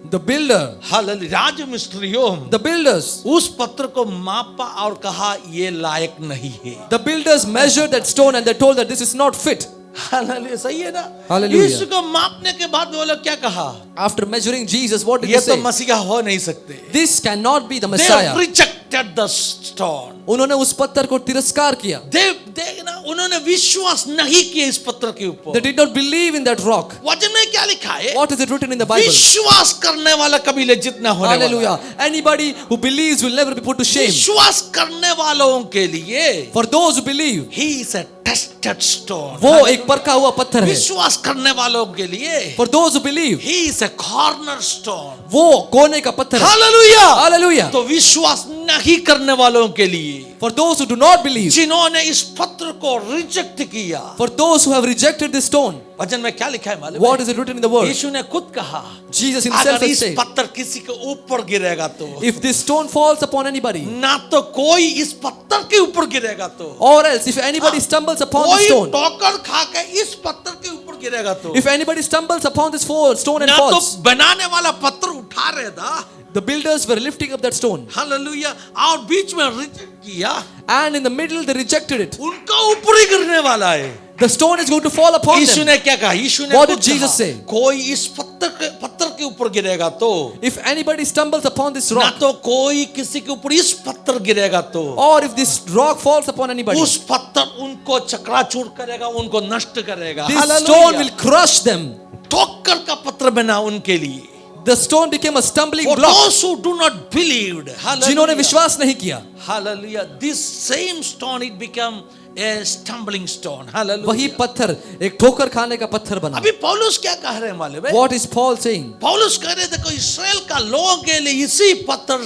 Speaker 2: the builder,
Speaker 1: hallelujah, Raj मिस्त्रियों,
Speaker 2: the builders,
Speaker 1: उस पत्थर को मापा और कहा ये लायक नहीं है।
Speaker 2: the builders measured that stone and they told that this is not fit.
Speaker 1: Hallelujah, सही है ना?
Speaker 2: Hallelujah.
Speaker 1: यीशु को मापने के बाद वो लोग क्या कहा?
Speaker 2: After measuring Jesus, what did
Speaker 1: ये
Speaker 2: they
Speaker 1: तो
Speaker 2: say?
Speaker 1: मसीहा हो नहीं सकते।
Speaker 2: This cannot be the
Speaker 1: They
Speaker 2: Messiah.
Speaker 1: rejected the stone.
Speaker 2: उन्होंने उस पत्थर को तिरस्कार किया.
Speaker 1: देखना, उन्होंने विश्वास नहीं किया इस पत्थर के
Speaker 2: They
Speaker 1: ऊपर।
Speaker 2: did not believe in that rock.
Speaker 1: वचन में क्या लिखा है?
Speaker 2: What is it written in the Bible?
Speaker 1: विश्वास करने वाला कभी लज्जित ना होने वाला।
Speaker 2: Hallelujah. Anybody who believes will never be put to shame.
Speaker 1: विश्वास करने वालों के लिए
Speaker 2: For those who believe,
Speaker 1: he is a tested stone.
Speaker 2: वो एक परखा हुआ पत्थर है.
Speaker 1: विश्वास करने वालों के लिए
Speaker 2: For those who believe,
Speaker 1: he is a cornerstone.
Speaker 2: वो कोने का पत्थर है.
Speaker 1: हालेलुया।
Speaker 2: Hallelujah.
Speaker 1: तो विश्वास नहीं करने वालों के लिए,
Speaker 2: For those who do not believe,
Speaker 1: जिन्होंने इस पत्थर को रिजेक्ट किया,
Speaker 2: for those who have rejected this stone,
Speaker 1: वचन में क्या लिखा है मालूम
Speaker 2: what
Speaker 1: है?
Speaker 2: is it written in the word?
Speaker 1: यीशु ने खुद कहा,
Speaker 2: Jesus himself
Speaker 1: अगर
Speaker 2: has
Speaker 1: इस
Speaker 2: said,
Speaker 1: पत्थर किसी के ऊपर गिरेगा तो,
Speaker 2: if this stone falls upon anybody,
Speaker 1: ना तो कोई इस पत्थर के ऊपर गिरेगा तो,
Speaker 2: or else if anybody stumbles upon the
Speaker 1: कोई
Speaker 2: stone,
Speaker 1: ठोकर खा के इस पत्थर के ऊपर गिरेगा तो,
Speaker 2: if anybody stumbles upon this stone and
Speaker 1: ना तो
Speaker 2: falls,
Speaker 1: बनाने वाला पत्थर उठा रहे था,
Speaker 2: the builders were lifting up that stone,
Speaker 1: hallelujah, और बीच में रिजेक्ट किया,
Speaker 2: and in the middle they rejected it.
Speaker 1: उनका ऊपर ही गिरने वाला है।
Speaker 2: The stone is going to fall upon
Speaker 1: Yeshu
Speaker 2: them.
Speaker 1: ने क्या कहा? यीशु ने
Speaker 2: What
Speaker 1: खुद
Speaker 2: did Jesus
Speaker 1: कहा,
Speaker 2: say?
Speaker 1: कोई इस पत्थर के ऊपर गिरेगा तो,
Speaker 2: If anybody stumbles upon this
Speaker 1: ना
Speaker 2: rock,
Speaker 1: तो कोई किसी के ऊपर इस पत्थर गिरेगा तो,
Speaker 2: or if this rock falls upon anybody,
Speaker 1: उस पत्थर उनको चकराचूर करेगा, उनको नष्ट करेगा।
Speaker 2: this
Speaker 1: hallelujah.
Speaker 2: stone will crush them.
Speaker 1: ठोकर का पत्थर बना उनके लिए।
Speaker 2: The stone became a stumbling
Speaker 1: For
Speaker 2: block.
Speaker 1: those who do not believed,
Speaker 2: जिन्होंने विश्वास नहीं किया,
Speaker 1: hallelujah, this same stone it became a stumbling stone.
Speaker 2: वही
Speaker 1: हालेलुया।
Speaker 2: पत्थर एक ठोकर खाने का पत्थर बना.
Speaker 1: अभी पौलुस क्या कह रहे हैं मालूम है?
Speaker 2: What is Paul saying?
Speaker 1: पौलुस कह रहे थे कि इस्राएल का लोगों के लिए इसी पत्थर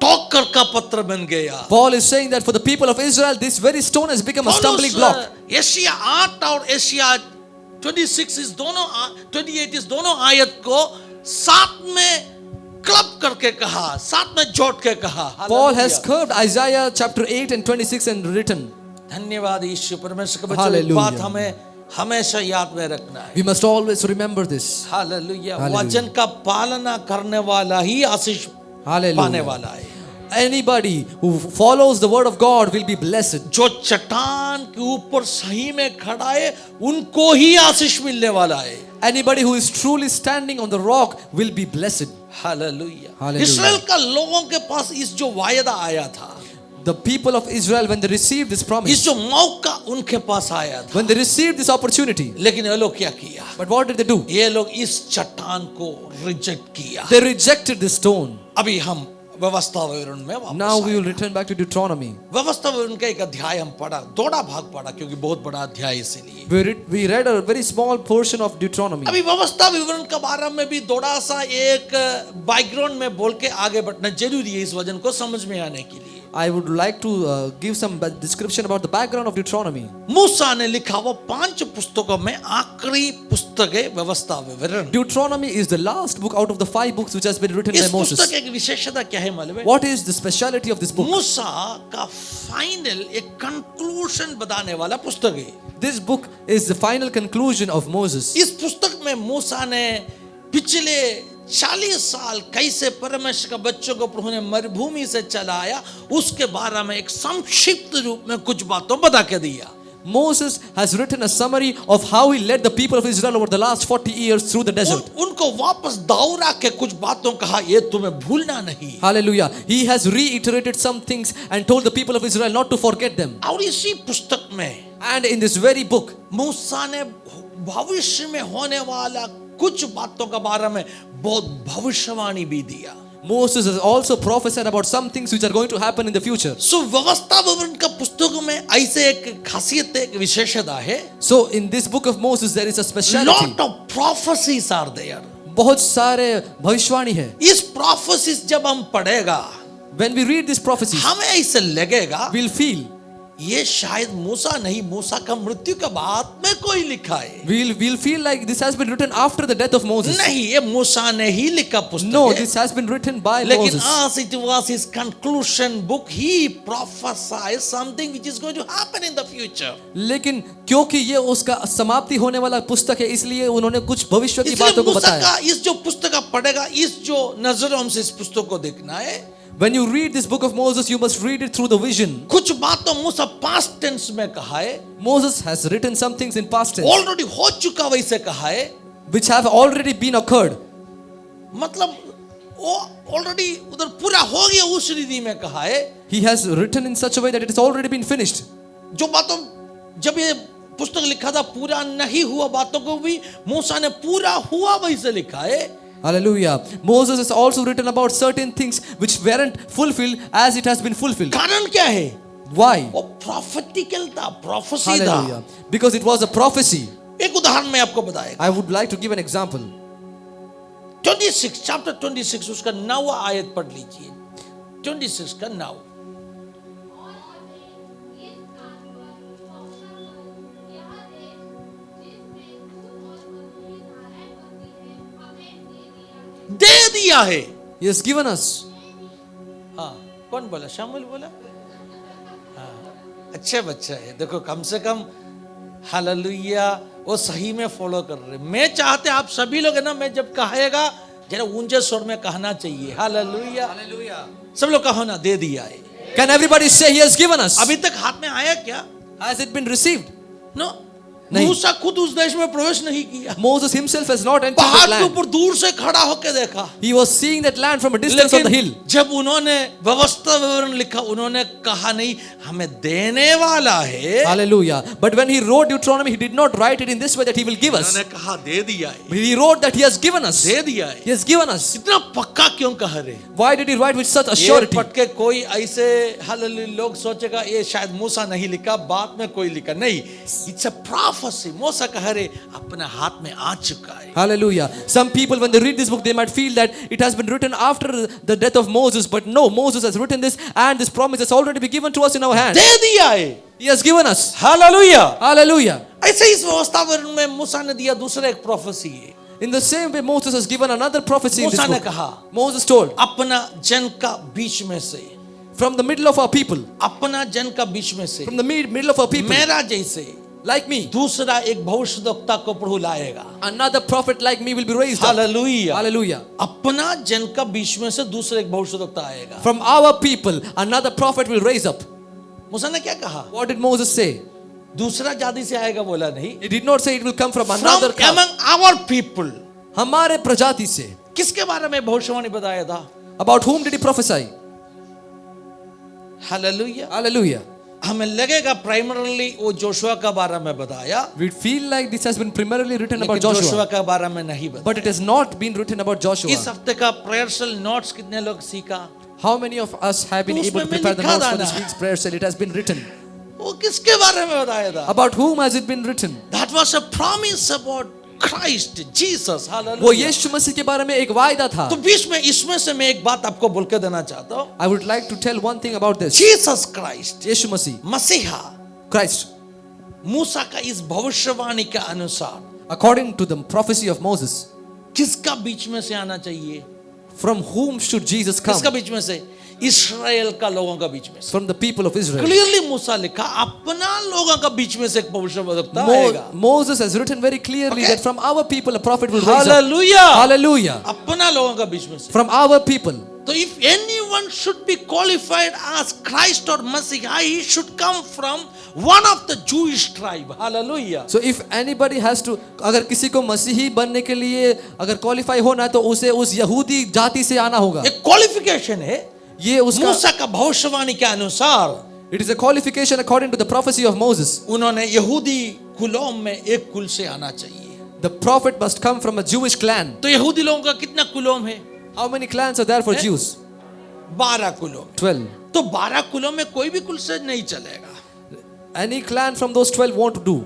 Speaker 1: ठोकर का पत्थर बन गया।
Speaker 2: Paul is saying that for the people of Israel, this very stone has become a stumbling block.
Speaker 1: Asia 8 और एशिया 26 इस दोनों 28 इस दोनों आयत को साथ में क्लब करके कहा, साथ में जोड़ के कहा।
Speaker 2: Paul has curved Isaiah chapter 8 and 26 and written.
Speaker 1: धन्यवाद यीशु परमेश्वर के बच्चों,
Speaker 2: Hallelujah.
Speaker 1: बात हमें हमेशा याद में रखना है।
Speaker 2: We must always remember this.
Speaker 1: Hallelujah.
Speaker 2: Hallelujah.
Speaker 1: वचन का पालना करने वाला ही आशीष पाने
Speaker 2: Hallelujah.
Speaker 1: वाला है।
Speaker 2: Anybody who follows the word of God will be blessed.
Speaker 1: जो चट्टान के ऊपर सही में खड़ा है, उनको ही आशीष मिलने वाला है।
Speaker 2: Anybody who is truly standing on the rock will be blessed.
Speaker 1: Hallelujah.
Speaker 2: Hallelujah.
Speaker 1: इस्राएल का लोगों के पास इस जो वायदा आया था,
Speaker 2: The people of Israel, when they received this
Speaker 1: इस
Speaker 2: promise,
Speaker 1: जो मौका उनके पास आया था,
Speaker 2: when they received this opportunity,
Speaker 1: लेकिन ये लोग क्या किया?
Speaker 2: but what did they do?
Speaker 1: ये लोग इस चट्टान को रिजेक्ट किया।
Speaker 2: They rejected this stone.
Speaker 1: अभी हम व्यवस्था विवरण में वापस
Speaker 2: Now we
Speaker 1: आए।
Speaker 2: will return back to Deuteronomy.
Speaker 1: व्यवस्था विवरण का एक अध्याय हम पढ़ा, थोड़ा भाग पढ़ा क्योंकि बहुत बड़ा अध्याय इसीलिए।
Speaker 2: We read a very small portion of Deuteronomy.
Speaker 1: अभी व्यवस्था विवरण के बारे में भी थोड़ा सा एक बैकग्राउंड में बोल के आगे बढ़ना जरूरी है इस वचन को समझ में आने के लिए।
Speaker 2: I would like to give some description about the background of Deuteronomy.
Speaker 1: मूसा ने लिखा वो 5 पुस्तकों में आखिरी पुस्तक है व्यवस्था विवरण।
Speaker 2: Deuteronomy is the last book out of the 5 books which has been written by
Speaker 1: इस
Speaker 2: Moses.
Speaker 1: पुस्तक की विशेषता क्या है मालूम है?
Speaker 2: What is the speciality of this book?
Speaker 1: मूसा का फाइनल एक कंक्लूजन बताने वाला पुस्तक है।
Speaker 2: This book is the final conclusion of Moses.
Speaker 1: इस पुस्तक में मूसा ने पिछले 40 साल कैसे परमेश्वर के बच्चों को प्रभु ने मरुभूमि से चलाया, उसके बारे में एक संक्षिप्त रूप में कुछ बातों बता के दिया।
Speaker 2: Moses has written a summary of how he led the people of Israel over the last 40 years through the desert.
Speaker 1: उनको वापस दोहरा के कुछ बातों कहा, ये तुम्हें भूलना नहीं।
Speaker 2: Hallelujah. He has reiterated some things and told the people of Israel not to forget them.
Speaker 1: और इसी पुस्तक में
Speaker 2: And in this very book,
Speaker 1: मूसा ने भविष्य में होने वाला कुछ बातों के बारे में बहुत भविष्यवाणी भी दिया।
Speaker 2: Moses has also prophesied about some things which are going to happen in the future.
Speaker 1: सो व्यवस्था विवरण का पुस्तक में ऐसे एक खासियत है, एक विशेषता है।
Speaker 2: So in this book of Moses there is a speciality.
Speaker 1: Lot of prophecies are there.
Speaker 2: बहुत सारे भविष्यवाणी है.
Speaker 1: इस prophecies जब हम पढ़ेगा,
Speaker 2: When we read these prophecies,
Speaker 1: हमें ऐसे लगेगा
Speaker 2: we'll feel
Speaker 1: ये शायद मूसा नहीं, मूसा का मृत्यु के बाद में कोई लिखा है।
Speaker 2: We'll feel like this has been written after the death of Moses.
Speaker 1: नहीं, ये मूसा ने ही लिखा पुस्तक
Speaker 2: No,
Speaker 1: है।
Speaker 2: this has been written by
Speaker 1: लेकिन
Speaker 2: Moses.
Speaker 1: as it was his conclusion book, he prophesied something which is going to happen in the future.
Speaker 2: लेकिन क्योंकि ये उसका समाप्ति होने वाला पुस्तक है, इसलिए उन्होंने कुछ भविष्य की
Speaker 1: इसलिए
Speaker 2: बातों को
Speaker 1: मूसा
Speaker 2: बताया.
Speaker 1: का इस जो पुस्तक आप पढ़ेगा, इस जो नजरों हमसे इस पुस्तक को देखना है।
Speaker 2: When you read this book of Moses, you must read it through the vision.
Speaker 1: कुछ बात तो मूसा पास्ट टेंस में कहा है,
Speaker 2: Moses has written some things in past tense,
Speaker 1: already हो चुका वैसे कहा है,
Speaker 2: which have already been occurred.
Speaker 1: मतलब वो ऑलरेडी उधर पूरा हो गया उस रीति में कहा है।
Speaker 2: He has written in such a way that it has already been finished.
Speaker 1: जो बातों जब ये पुस्तक लिखा था पूरा नहीं हुआ बातों को भी मूसा ने पूरा हुआ वैसे लिखा है।
Speaker 2: Hallelujah. Moses has also written about certain things which weren't fulfilled as it has been fulfilled.
Speaker 1: कारण क्या है?
Speaker 2: Why?
Speaker 1: वो प्रॉफिटिकल था, प्रोफेसी था।
Speaker 2: Hallelujah. Because it was a prophecy.
Speaker 1: एक उदाहरण मैं आपको बताएगा।
Speaker 2: I would like to give an example.
Speaker 1: 26 chapter 26 उसका 9वां आयत पढ़ लीजिए। 26 का 9।
Speaker 3: और हमें इस स्थान पर पहुंचना हो, यह देश जिसमें दूध और मधु की धाराएं बहती हैं, हमें दे दिया है।
Speaker 1: दे दिया है।
Speaker 2: He has given us.
Speaker 1: हाँ, कौन बोला? शामिल बोला? हाँ, अच्छे बच्चा है। देखो कम से कम हालेलुया वो सही में फॉलो कर रहे। मैं चाहते आप सभी लोग है ना, मैं जब कहेगा जरा ऊंचे स्वर में कहना चाहिए हालेलुया। सब लोग कहो ना, दे दिया है।
Speaker 2: Can everybody say he has given us?
Speaker 1: अभी तक हाथ में आया क्या?
Speaker 2: Has it been received?
Speaker 1: No,
Speaker 2: नहीं।
Speaker 1: मूसा खुद उस देश में प्रवेश नहीं किया।
Speaker 2: Moses himself has not entered
Speaker 1: पहाड़
Speaker 2: that
Speaker 1: के
Speaker 2: land.
Speaker 1: ऊपर दूर से खड़ा होकर देखा।
Speaker 2: He was seeing that land from a distance on the hill.
Speaker 1: लेकिन जब उन्होंने व्यवस्था विवरण लिखा, उन्होंने कहा नहीं हमें देने वाला है।
Speaker 2: Hallelujah. But when he wrote Deuteronomy, he did not write it in this way that he will give us.
Speaker 1: उन्होंने कहा दे दिया है,
Speaker 2: He wrote that he has given us.
Speaker 1: दे दिया है।
Speaker 2: He has given us.
Speaker 1: इतना पक्का क्यों कह रहे?
Speaker 2: Why did he write with such
Speaker 1: ये
Speaker 2: assurity?
Speaker 1: पढ़ के कोई ऐसे हालेलुया लोग सोचेगा ये शायद मूसा नहीं लिखा, बाद में कोई लिखा। नहीं, इट्स अ प्रोफेसी। मूसा कह रहे अपने हाथ में आ चुका है।
Speaker 2: Hallelujah. Some people, when they read this book, they might feel that it has been written after the death of Moses. But no, Moses has written this, and this promise has already been given to us in our hands.
Speaker 1: दे दिया है।
Speaker 2: He has given us.
Speaker 1: Hallelujah.
Speaker 2: Hallelujah.
Speaker 1: ऐसे इस व्यवस्था विवरण में मूसा ने दिया दूसरा एक प्रोफेसी है।
Speaker 2: In the same way, Moses has given another prophecy in this
Speaker 1: मूसा ने
Speaker 2: book.
Speaker 1: कहा
Speaker 2: Moses told,
Speaker 1: अपना जन का बीच में से,
Speaker 2: from the middle of our people,
Speaker 1: अपना जन का बीच में से,
Speaker 2: from the middle of our people,
Speaker 1: मेरा जैसे
Speaker 2: like me,
Speaker 1: दूसरा एक भविष्यद्वक्ता को प्रभु लाएगा।
Speaker 2: another prophet like me will be raised up.
Speaker 1: Hallelujah.
Speaker 2: Hallelujah.
Speaker 1: अपना जन का बीच में से दूसरा एक भविष्यद्वक्ता आएगा।
Speaker 2: From our people, another prophet will raise up.
Speaker 1: मूसा ने क्या कहा?
Speaker 2: What did Moses say?
Speaker 1: दूसरा जाति से आएगा बोला नहीं।
Speaker 2: He did not say it will come from
Speaker 1: From
Speaker 2: another caste.
Speaker 1: among our people।
Speaker 2: हमारे प्रजाति से.
Speaker 1: किसके बारे में भविष्यवाणी बताया था?
Speaker 2: About whom did he prophesy?
Speaker 1: Hallelujah.
Speaker 2: Hallelujah.
Speaker 1: हमें लगेगा प्राइमरली वो जोशुआ का बारे में बताया,
Speaker 2: We feel like this has been primarily written about
Speaker 1: लेकिन जोशुआ
Speaker 2: Joshua,
Speaker 1: का बारे में नहीं बताया।
Speaker 2: but it has not been written about Joshua.
Speaker 1: इस हफ्ते का प्रेयरसल नोट्स कितने लोग सीखा?
Speaker 2: How many of us have been
Speaker 1: तो
Speaker 2: able to
Speaker 1: उसमें
Speaker 2: prepare the
Speaker 1: लिखा
Speaker 2: notes
Speaker 1: था
Speaker 2: for
Speaker 1: ना।
Speaker 2: this week's prayer cell? It has been written.
Speaker 1: वो किसके बारे में बताया था?
Speaker 2: About whom has it been written?
Speaker 1: That was a promise about Christ, Jesus.
Speaker 2: वो
Speaker 1: Hallelujah.
Speaker 2: यीशु मसीह के बारे में एक वायदा था.
Speaker 1: तो बीच में इसमें से मैं एक बात आपको बोल के देना चाहता हूँ।
Speaker 2: I would like to tell one thing about this.
Speaker 1: Jesus Christ,
Speaker 2: यीशु मसीह,
Speaker 1: मसीहा,
Speaker 2: Christ,
Speaker 1: मूसा का इस भविष्यवाणी के अनुसार
Speaker 2: according to the prophecy of Moses,
Speaker 1: किसका बीच में से आना चाहिए?
Speaker 2: from whom should Jesus come?
Speaker 1: किसका बीच में से? इस्राएल का लोगों का बीच में से।
Speaker 2: From the people of Israel.
Speaker 1: Clearly Musa लिखा अपना लोगों का बीच में से एक भविष्यवक्ता आएगा।
Speaker 2: Moses has written very clearly
Speaker 1: Okay.
Speaker 2: that from our people a prophet will rise up.
Speaker 1: Hallelujah.
Speaker 2: Hallelujah.
Speaker 1: अपना लोगों का बीच में से।
Speaker 2: From our people.
Speaker 1: So if anyone should be qualified as Christ or Messiah, he should come from one of the Jewish tribe. Hallelujah.
Speaker 2: So if anybody has to, अगर किसी को मसीही बनने के लिए अगर क्वालिफाई होना है तो उसे उस यहूदी जाति से आना होगा.
Speaker 1: एक क्वालिफिकेशन है
Speaker 2: ये उसका,
Speaker 1: मूसा का भविष्यवाणी के अनुसार
Speaker 2: it is a qualification according to the prophecy of Moses.
Speaker 1: उन्होंने यहूदी कुलों में एक कुल से आना चाहिए।
Speaker 2: The prophet must come from a Jewish clan.
Speaker 1: तो यहूदी लोगों का कितना कुलों है?
Speaker 2: How many clans are there for
Speaker 1: Eh?
Speaker 2: Jews?
Speaker 1: 12 कुलों में।
Speaker 2: 12.
Speaker 1: तो 12 कुलों में कोई भी कुल से नहीं चलेगा।
Speaker 2: Any clan from those 12 won't do.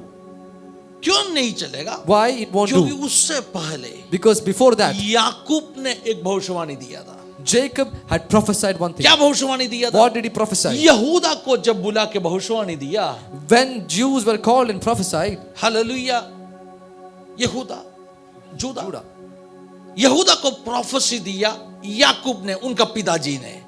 Speaker 1: क्यों नहीं चलेगा?
Speaker 2: Why it won't
Speaker 1: क्योंकि
Speaker 2: do?
Speaker 1: उससे पहले
Speaker 2: Because before that,
Speaker 1: याकूब ने एक भविष्यवाणी दिया था।
Speaker 2: Jacob had prophesied one thing.
Speaker 1: क्या भविष्यवाणी दिया था?
Speaker 2: What did he prophesy?
Speaker 1: यहूदा को जब बुला के भविष्यवाणी दिया,
Speaker 2: When Jews were called and prophesied,
Speaker 1: hallelujah, यहूदा, जुदा, यहूदा को प्रोफेसी दिया याकूब ने, उनका पिताजी ने।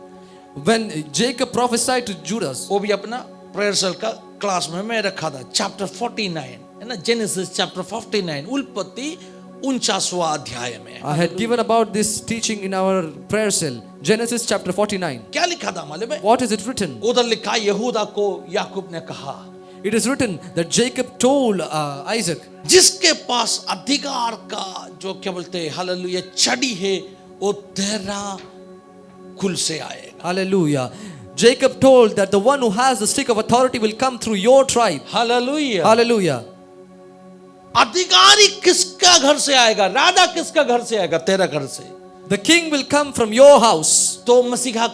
Speaker 2: when Jacob prophesied to Judas,
Speaker 1: वो भी अपना प्रेयर सेल का क्लास में मैं रखा था, चैप्टर 49 है ना, जेनेसिस चैप्टर 49, उत्पत्ति 49वां अध्याय में।
Speaker 2: I had given about this teaching in our prayer cell, Genesis chapter 49.
Speaker 1: क्या लिखा था मालूम है?
Speaker 2: What is it written?
Speaker 1: उधर लिखा, यहूदा को याकूब ने कहा,
Speaker 2: It is written that Jacob told Isaac,
Speaker 1: जिसके पास अधिकार का जो क्या बोलते हैं, हालेलुया, छड़ी है, वो तेरा कुल से आएगा।
Speaker 2: hallelujah. Jacob told that the one who has the stick of authority will come through your tribe.
Speaker 1: Hallelujah.
Speaker 2: Hallelujah.
Speaker 1: अधिकारी किसका घर से आएगा? राजा किसका घर से आएगा? तेरा घर से।
Speaker 2: The king will come from your house.
Speaker 1: तो मसीहा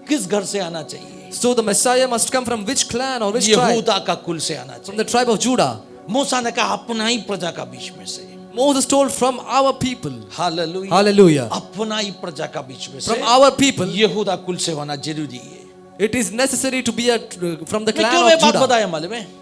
Speaker 1: किस घर से आना चाहिए?
Speaker 2: So the Messiah must come from which clan or which tribe?
Speaker 1: यहूदा का कुल से आना
Speaker 2: From
Speaker 1: चाहिए।
Speaker 2: the tribe of Judah.
Speaker 1: मूसा ने कहा अपना ही प्रजा का बीच में से।
Speaker 2: Moses told from our people.
Speaker 1: Hallelujah.
Speaker 2: Hallelujah.
Speaker 1: अपना ही प्रजा का बीच में से
Speaker 2: From our people.
Speaker 1: यहूदा कुल से होना जरूरी है।
Speaker 2: It is necessary to be from the
Speaker 1: मैं
Speaker 2: clan
Speaker 1: क्यों
Speaker 2: of
Speaker 1: मैं बात
Speaker 2: Judah.
Speaker 1: बताया मालूम है?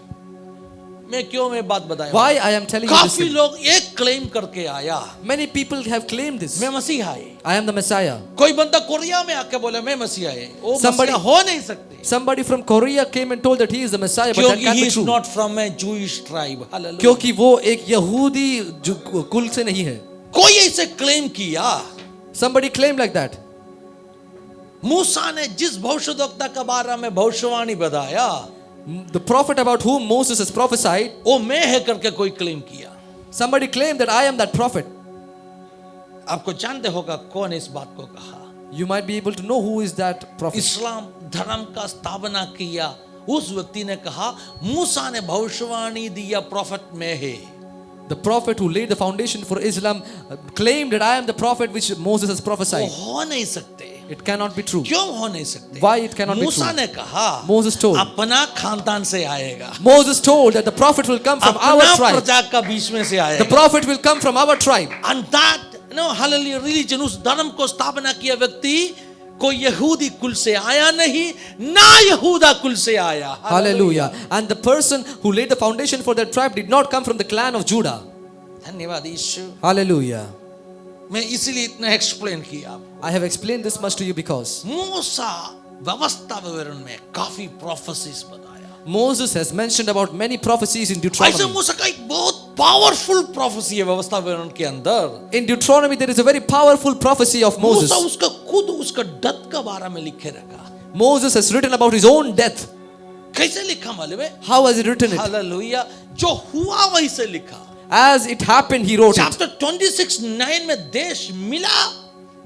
Speaker 1: मैं क्यों मैं बात बताया?
Speaker 2: Why I am telling you this
Speaker 1: काफी
Speaker 2: thing?
Speaker 1: लोग एक क्लेम करके आया,
Speaker 2: Many people have claimed this.
Speaker 1: मैं मसीहा है।
Speaker 2: I am the Messiah.
Speaker 1: कोई बंदा कोरिया में आके बोले मैं मसीहा है, वो
Speaker 2: Somebody-
Speaker 1: मसीहा हो नहीं सकते,
Speaker 2: Somebody from Korea came and told that he is the Messiah, but that
Speaker 1: क्योंकि
Speaker 2: can't
Speaker 1: he
Speaker 2: be
Speaker 1: is
Speaker 2: true.
Speaker 1: not from a Jewish tribe। Hallelujah.
Speaker 2: क्योंकि वो एक यहूदी कुल से नहीं है.
Speaker 1: कोई ऐसे क्लेम किया,
Speaker 2: Somebody claimed like that.
Speaker 1: मूसा ने जिस भविष्यद्वक्ता के बारे में भविष्यवाणी बताया,
Speaker 2: The prophet about whom Moses has prophesied,
Speaker 1: वो मैं है करके कोई क्लेम किया।
Speaker 2: somebody claimed that I am that prophet.
Speaker 1: आपको जानते होगा कौन इस बात को कहा?
Speaker 2: You might be able to know who is that prophet.
Speaker 1: इस्लाम धर्म का स्थापना किया उस व्यक्ति ने कहा, मूसा ने भविष्यवाणी दिया प्रॉफिट में है।
Speaker 2: The prophet who laid the foundation for Islam claimed that I am the prophet which Moses has
Speaker 1: वो
Speaker 2: prophesied.
Speaker 1: हो नहीं सकते।
Speaker 2: It cannot be true.
Speaker 1: क्यों हो नहीं सकते?
Speaker 2: Why it cannot be
Speaker 1: Musa
Speaker 2: true?
Speaker 1: ने कहा,
Speaker 2: Moses told.
Speaker 1: अपना खानदान से आएगा,
Speaker 2: Moses told that the prophet will come from our
Speaker 1: अपना
Speaker 2: tribe.
Speaker 1: प्रजा का बीच में से
Speaker 2: The
Speaker 1: आएगा।
Speaker 2: prophet will come from our tribe.
Speaker 1: And that, hallelujah, religion, उस धर्म को स्थापना किया व्यक्ति कोई यहूदी कुल से आया नहीं, ना यहूदा कुल से आया।
Speaker 2: Hallelujah. And the person who laid the foundation for that tribe did not come from the clan of Judah.
Speaker 1: धन्यवाद यीशु।
Speaker 2: Hallelujah.
Speaker 1: मैं इसीलिए इतना एक्सप्लेन किया आपको।
Speaker 2: I have explained this much to you because
Speaker 1: मूसा व्यवस्था विवरण में काफी प्रोफेसीज बताया।
Speaker 2: Moses has mentioned about many prophecies in
Speaker 1: ऐसे
Speaker 2: Deuteronomy.
Speaker 1: मूसा का एक बहुत पावरफुल प्रोफेसी है व्यवस्था विवरण के अंदर।
Speaker 2: In Deuteronomy, there is a very powerful prophecy of Moses.
Speaker 1: मूसा उसका खुद उसका डेथ के बारे में लिखे रखा।
Speaker 2: Moses has written about his own death.
Speaker 1: कैसे लिखा मालूम है?
Speaker 2: How has he written it?
Speaker 1: Hallelujah, जो हुआ वैसे लिखा।
Speaker 2: As it happened, he wrote it.
Speaker 1: Chapter 26:9 में देश मिला,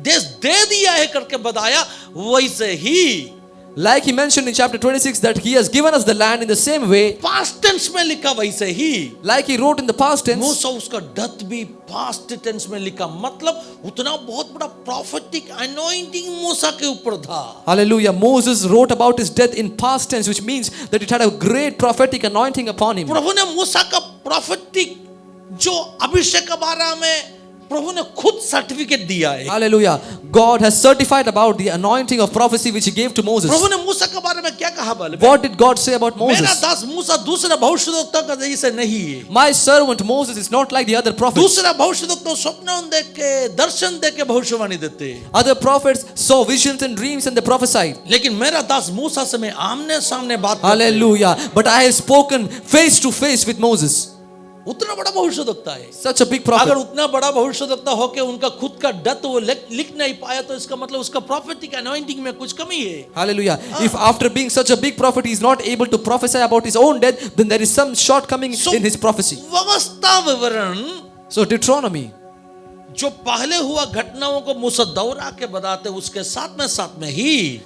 Speaker 1: देश दे दिया है करके बताया, वैसे ही
Speaker 2: Like he mentioned in chapter 26 that he has given us the land in the same way,
Speaker 1: past tense में लिखा वैसे ही।
Speaker 2: like he wrote in the past tense.
Speaker 1: मूसा उसका डेथ भी पास्ट टेंस में लिखा, मतलब उतना बहुत बड़ा प्रॉफिटिक अनॉइंटिंग मूसा के ऊपर था।
Speaker 2: Hallelujah. Moses wrote about his death in past tense, which means that it had a great prophetic anointing upon him.
Speaker 1: प्रभु ने मूसा का प्रॉफिटिक जो अभिषेक के बारे में प्रभु ने खुद सर्टिफिकेट दिया है।
Speaker 2: Hallelujah. God has certified about the anointing of prophecy which he gave to Moses.
Speaker 1: प्रभु ने मूसा के बारे में क्या कहा? बोले
Speaker 2: What did God say about
Speaker 1: मेरा
Speaker 2: Moses?
Speaker 1: दास मूसा दूसरा भविष्यद्वक्ता का जैसे नहीं है।
Speaker 2: My servant Moses is not like the other prophets.
Speaker 1: दूसरा भविष्यद्वक्ता स्वप्न देख के, दर्शन देख के भविष्यवाणी देते हैं,
Speaker 2: Other prophets saw visions and dreams and they prophesied.
Speaker 1: लेकिन मेरा दास मूसा से मैं आमने सामने बात करता हूं।
Speaker 2: Hallelujah. But I have spoken face to face with Moses.
Speaker 1: उतना बड़ा भविष्यद्वक्ता है।
Speaker 2: Such a big
Speaker 1: अगर
Speaker 2: prophet.
Speaker 1: उतना बड़ा भविष्यद्वक्ता होके उनका खुद का डेथ वो लिख नहीं पाया, तो इसका मतलब उसका प्रॉफिटिक अनॉइंटिंग में कुछ कमी है।
Speaker 2: Hallelujah. If after being such a big prophet he is not able to prophesy about his own death, then there is some shortcoming
Speaker 1: So,
Speaker 2: in his prophecy.
Speaker 1: व्यवस्था विवरण
Speaker 2: So Deuteronomy,
Speaker 1: जो पहले हुआ घटनाओं को मूसा दोहरा के बताते, उसके साथ में ही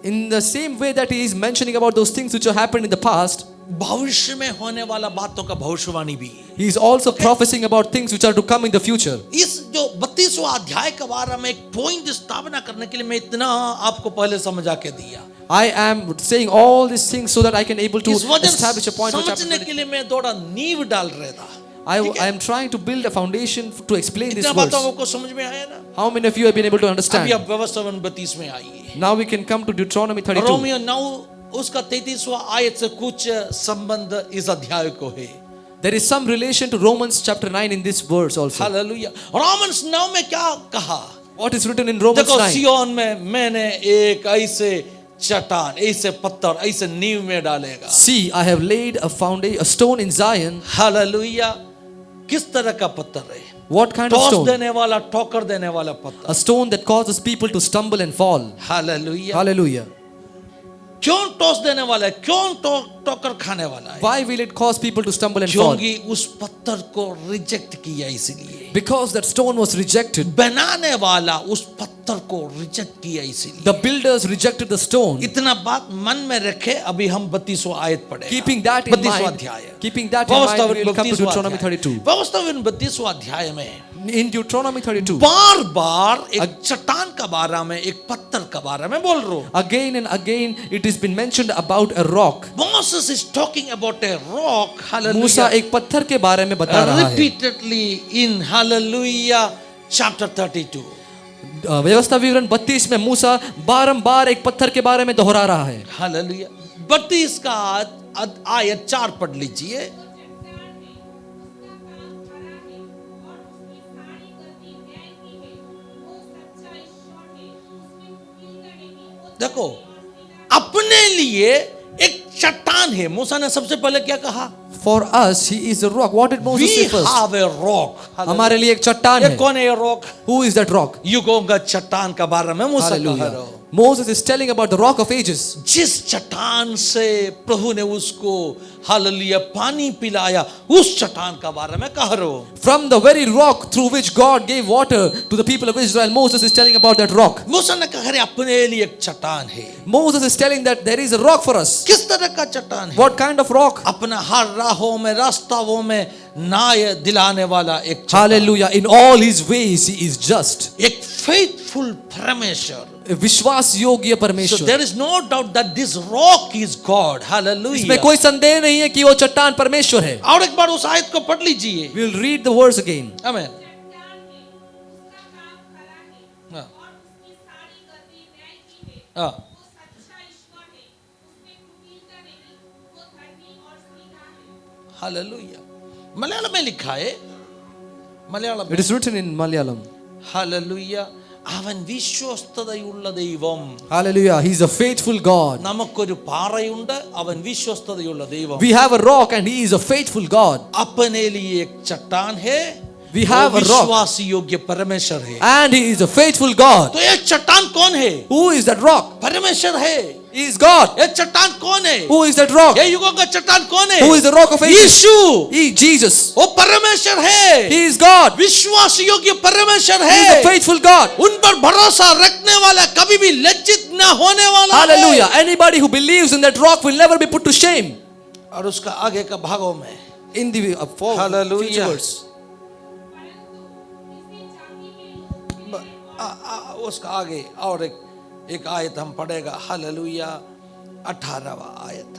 Speaker 2: in the same way that he is mentioning about those things which have happened in the past,
Speaker 1: भविष्य में होने वाला बातों का भविष्यवाणी भी है।
Speaker 2: he is also prophesying about things which are to come in the future.
Speaker 1: इस जो 32वां अध्याय के बारे में एक पॉइंट स्थापना करने के लिए मैं इतना आपको पहले समझा के दिया।
Speaker 2: I am saying all these things so that I can able to
Speaker 1: इस वचन
Speaker 2: establish a point of chapter
Speaker 1: समझने
Speaker 2: 20.
Speaker 1: के लिए मैं थोड़ा नींव डाल रहा था।
Speaker 2: I am trying to build a foundation to explain this
Speaker 1: इतना बातों
Speaker 2: verse.
Speaker 1: आपको समझ में आया ना?
Speaker 2: How many of you have been able to
Speaker 1: अभी
Speaker 2: understand?
Speaker 1: आप व्यवस्थापन 32 में आइए।
Speaker 2: Now we can come to Deuteronomy 32.
Speaker 1: Romeo 9 उसका 33वां आयत से कुछ संबंध इस अध्याय को है।
Speaker 2: There is some relation to Romans chapter 9 in this verse also.
Speaker 1: Hallelujah. Romans 9 में क्या कहा?
Speaker 2: What is written in Romans
Speaker 1: देखो
Speaker 2: 9?
Speaker 1: सियोन में मैंने एक ऐसे चट्टान, ऐसे पत्थर, ऐसे नींव में डालेगा।
Speaker 2: See, I have laid a stone in Zion.
Speaker 1: Hallelujah. किस तरह का पत्थर है?
Speaker 2: What kind of
Speaker 1: toss
Speaker 2: stone?
Speaker 1: देने वाला, ठोकर देने वाला पत्थर।
Speaker 2: A stone that causes people to stumble and fall.
Speaker 1: Hallelujah.
Speaker 2: Hallelujah.
Speaker 1: क्यों टॉस देने वाला है? क्यों ठोकर खाने वाला है?
Speaker 2: Why will it cause people to stumble and fall?
Speaker 1: क्योंकि उस पत्थर को रिजेक्ट किया इसलिए।
Speaker 2: Because that stone was rejected.
Speaker 1: बनाने वाला उस पत्थर को रिजेक्ट किया इसीलिए।
Speaker 2: The builders rejected the stone.
Speaker 1: इतना बात मन में रखे, अभी हम 32वां आयत पढ़ेंगे।
Speaker 2: Keeping that in
Speaker 1: 32वां
Speaker 2: mind,
Speaker 1: अध्याय।
Speaker 2: keeping that in mind, we will come to Deuteronomy 32.
Speaker 1: व्यवस्थापन 32वां अध्याय में
Speaker 2: In Deuteronomy 32,
Speaker 1: बार बार एक चट्टान का बारे में, एक पत्थर का बारे में बोल रहा हूँ।
Speaker 2: again and again it has been mentioned about a rock.
Speaker 1: Moses is talking about a rock.
Speaker 2: Musa
Speaker 1: Hallelujah.
Speaker 2: एक पत्थर के बारे में बता रहा है.
Speaker 1: Repeatedly in Hallelujah chapter 32.
Speaker 2: व्यवस्था विवरण 32 में मूसा बारंबार एक पत्थर के बारे में दोहरा रहा है.
Speaker 1: Hallelujah. 32 का आयत 4 पढ़ लीजिए। देखो, अपने लिए एक चट्टान है। मूसा ने सबसे पहले क्या कहा?
Speaker 2: For us he is a rock. What did Moses say
Speaker 1: We
Speaker 2: first?
Speaker 1: have a rock.
Speaker 2: हमारे लिए एक चट्टान
Speaker 1: ये
Speaker 2: है.
Speaker 1: कौन है ये rock?
Speaker 2: Who is that rock?
Speaker 1: युगों का चट्टान का बारे में मूसा कह रहा
Speaker 2: Hallelujah.
Speaker 1: हूं।
Speaker 2: Moses is telling about the rock of ages.
Speaker 1: जिस चट्टान से प्रभु ने उसको हालेलुया पानी पिलाया, उस चट्टान का बारे में कह रहा हूं।
Speaker 2: From the very rock through which God gave water to the people of Israel, Moses is telling about that rock.
Speaker 1: मूसा ने कहा, अरे अपने लिए एक चट्टान है।
Speaker 2: Moses is telling that there is a rock for us.
Speaker 1: किस तरह का चट्टान है?
Speaker 2: What kind of rock?
Speaker 1: अपना हर राहों में, रास्ताओं में न्याय दिलाने वाला एक चट्टान।
Speaker 2: Hallelujah. In all his ways he is just.
Speaker 1: एक faithful परमेश्वर।
Speaker 2: विश्वास योग्य
Speaker 1: So
Speaker 2: परमेश्वर.
Speaker 1: there is no doubt that this rock is God.
Speaker 2: इसमें
Speaker 1: Hallelujah.
Speaker 2: कोई संदेह नहीं है कि वो चट्टान परमेश्वर है.
Speaker 1: और एक बार उस आयत को पढ़ लीजिए।
Speaker 2: We will read the verse again.
Speaker 1: आमीन। हाँ, हाँ। हालेलुया। मलयालम में लिखा है, Malayalam
Speaker 2: It is written in Malayalam.
Speaker 1: Hallelujah, അവൻ വിശ്വസ്തതയുള്ള ദൈവം.
Speaker 2: Hallelujah. He is a faithful God.
Speaker 1: നമുക്കൊരു പാറയുണ്ട്, അവൻ വിശ്വസ്തതയുള്ള ദൈവം.
Speaker 2: We have a rock and he is a faithful God.
Speaker 1: अपने लिए एक चट्टान है,
Speaker 2: We have
Speaker 1: वो
Speaker 2: a rock
Speaker 1: विश्वास योग्य परमेश्वर है।
Speaker 2: and he is a faithful God.
Speaker 1: तो ये चट्टान कौन है?
Speaker 2: Who is that rock?
Speaker 1: परमेश्वर है।
Speaker 2: He is God.
Speaker 1: ये चट्टान कौन है?
Speaker 2: Who is that rock?
Speaker 1: ये युगों का चट्टान कौन है?
Speaker 2: Who is the rock of ages?
Speaker 1: Yeshu.
Speaker 2: He, Jesus.
Speaker 1: वो परमेश्वर है।
Speaker 2: He is God.
Speaker 1: विश्वास योग्य परमेश्वर
Speaker 2: He is a
Speaker 1: है।
Speaker 2: faithful God.
Speaker 1: उन पर भरोसा रखने वाला कभी भी लज्जित न होने वाला
Speaker 2: Hallelujah.
Speaker 1: है।
Speaker 2: Anybody who believes in that rock will never be put to shame.
Speaker 1: और उसका आगे का भागों में
Speaker 2: In the
Speaker 1: Hallelujah.
Speaker 2: future verse.
Speaker 1: उसका आगे और एक आयत हम पढ़ेगा। हालेलुया 18वां आयत।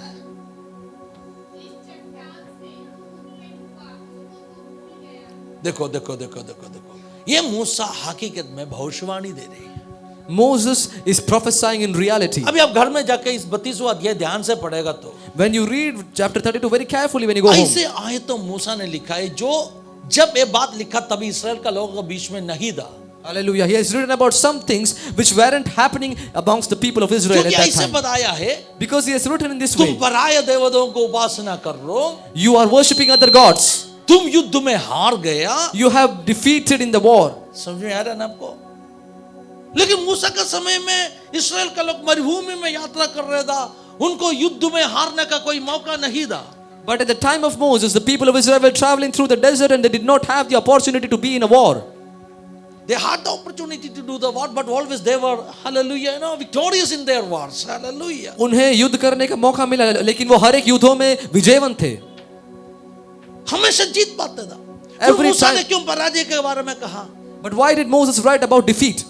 Speaker 1: देखो देखो देखो देखो देखो, ये मूसा हकीकत में भविष्यवाणी दे रही है।
Speaker 2: Moses is prophesying in reality.
Speaker 1: अभी आप घर में जाके इस 32वां अध्याय ध्यान से पढ़ेगा तो
Speaker 2: When you read chapter 32 very carefully when you go home.
Speaker 1: ऐसे आयतों मूसा ने लिखा है जो जब ये बात लिखा तभी इसराइल का लोगों के बीच में नहीं था।
Speaker 2: Hallelujah. He has written about some things which weren't happening amongst the people of Israel at
Speaker 1: क्योंकि
Speaker 2: that
Speaker 1: ऐसे
Speaker 2: time.
Speaker 1: बताया है,
Speaker 2: Because he has written in this
Speaker 1: तुम
Speaker 2: way.
Speaker 1: पराये देवताओं को उपासना कर लो,
Speaker 2: You are worshipping other gods.
Speaker 1: तुम युद्ध में हार गया।
Speaker 2: You have defeated in the war.
Speaker 1: समझ में आ रहा है ना आपको? लेकिन मूसा के समय में इसराइल का लोग मरुभूमि में यात्रा कर रहा था, उनको युद्ध में हारने का कोई मौका नहीं था।
Speaker 2: But at the time of Moses, the people of Israel were traveling through the desert and they did not have the opportunity to be in a war.
Speaker 1: They had the opportunity to do the war, but always they were, hallelujah, victorious in their wars. Hallelujah.
Speaker 2: उन्हें युद्ध करने का मौका मिला लेकिन वो हर एक युद्धों में विजयवंत थे.
Speaker 1: हमेशा जीत पाते था। तो
Speaker 2: Every
Speaker 1: मूसा
Speaker 2: time.
Speaker 1: ने क्यों पराजय के बारे में कहा?
Speaker 2: But why did Moses write about defeat?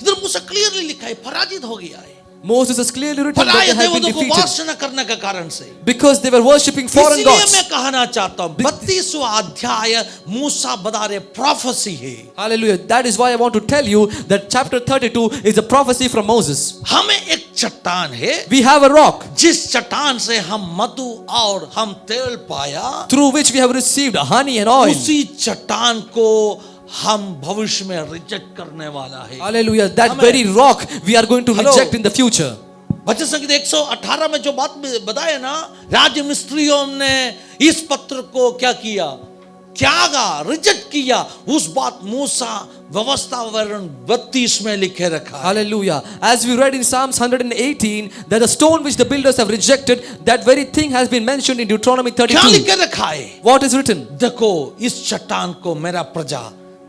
Speaker 1: इधर मूसा क्लियरली लिखा है, पराजित हो गया है।
Speaker 2: Moses has clearly written that
Speaker 1: Paraye
Speaker 2: they have been
Speaker 1: देवों को
Speaker 2: defeated
Speaker 1: उपासना करने के कारण से।
Speaker 2: because they were worshipping foreign
Speaker 1: इसलिए
Speaker 2: gods.
Speaker 1: मैं कहना चाहता हूँ 32वां अध्याय मूसा बता रहे प्रोफेसी है।
Speaker 2: Hallelujah. That is why I want to tell you that chapter 32 is a prophecy from Moses.
Speaker 1: हमें एक चट्टान है
Speaker 2: We have a rock
Speaker 1: जिस चट्टान से हम मधु और हम तेल पाया,
Speaker 2: through which we have received honey and oil.
Speaker 1: उसी चट्टान को हम भविष्य में रिजेक्ट करने वाला है।
Speaker 2: Hallelujah. That
Speaker 1: Amen.
Speaker 2: very rock we are going to
Speaker 1: Hello.
Speaker 2: reject in the future.
Speaker 1: वचन संहिता 118 में जो बात बताया ना, राज मिस्त्रियों ने इस पत्र को क्या किया, त्यागा, रिजेक्ट किया। उस बात मूसा व्यवस्था विवरण 32 में लिखे रखा है।
Speaker 2: Hallelujah. As we read in Psalms 118 that the stone which the builders have rejected, that very thing has been mentioned in Deuteronomy
Speaker 1: क्या
Speaker 2: 32.
Speaker 1: लिखे रखा है?
Speaker 2: What is written?
Speaker 1: देखो इस चट्टान को मेरा प्रजा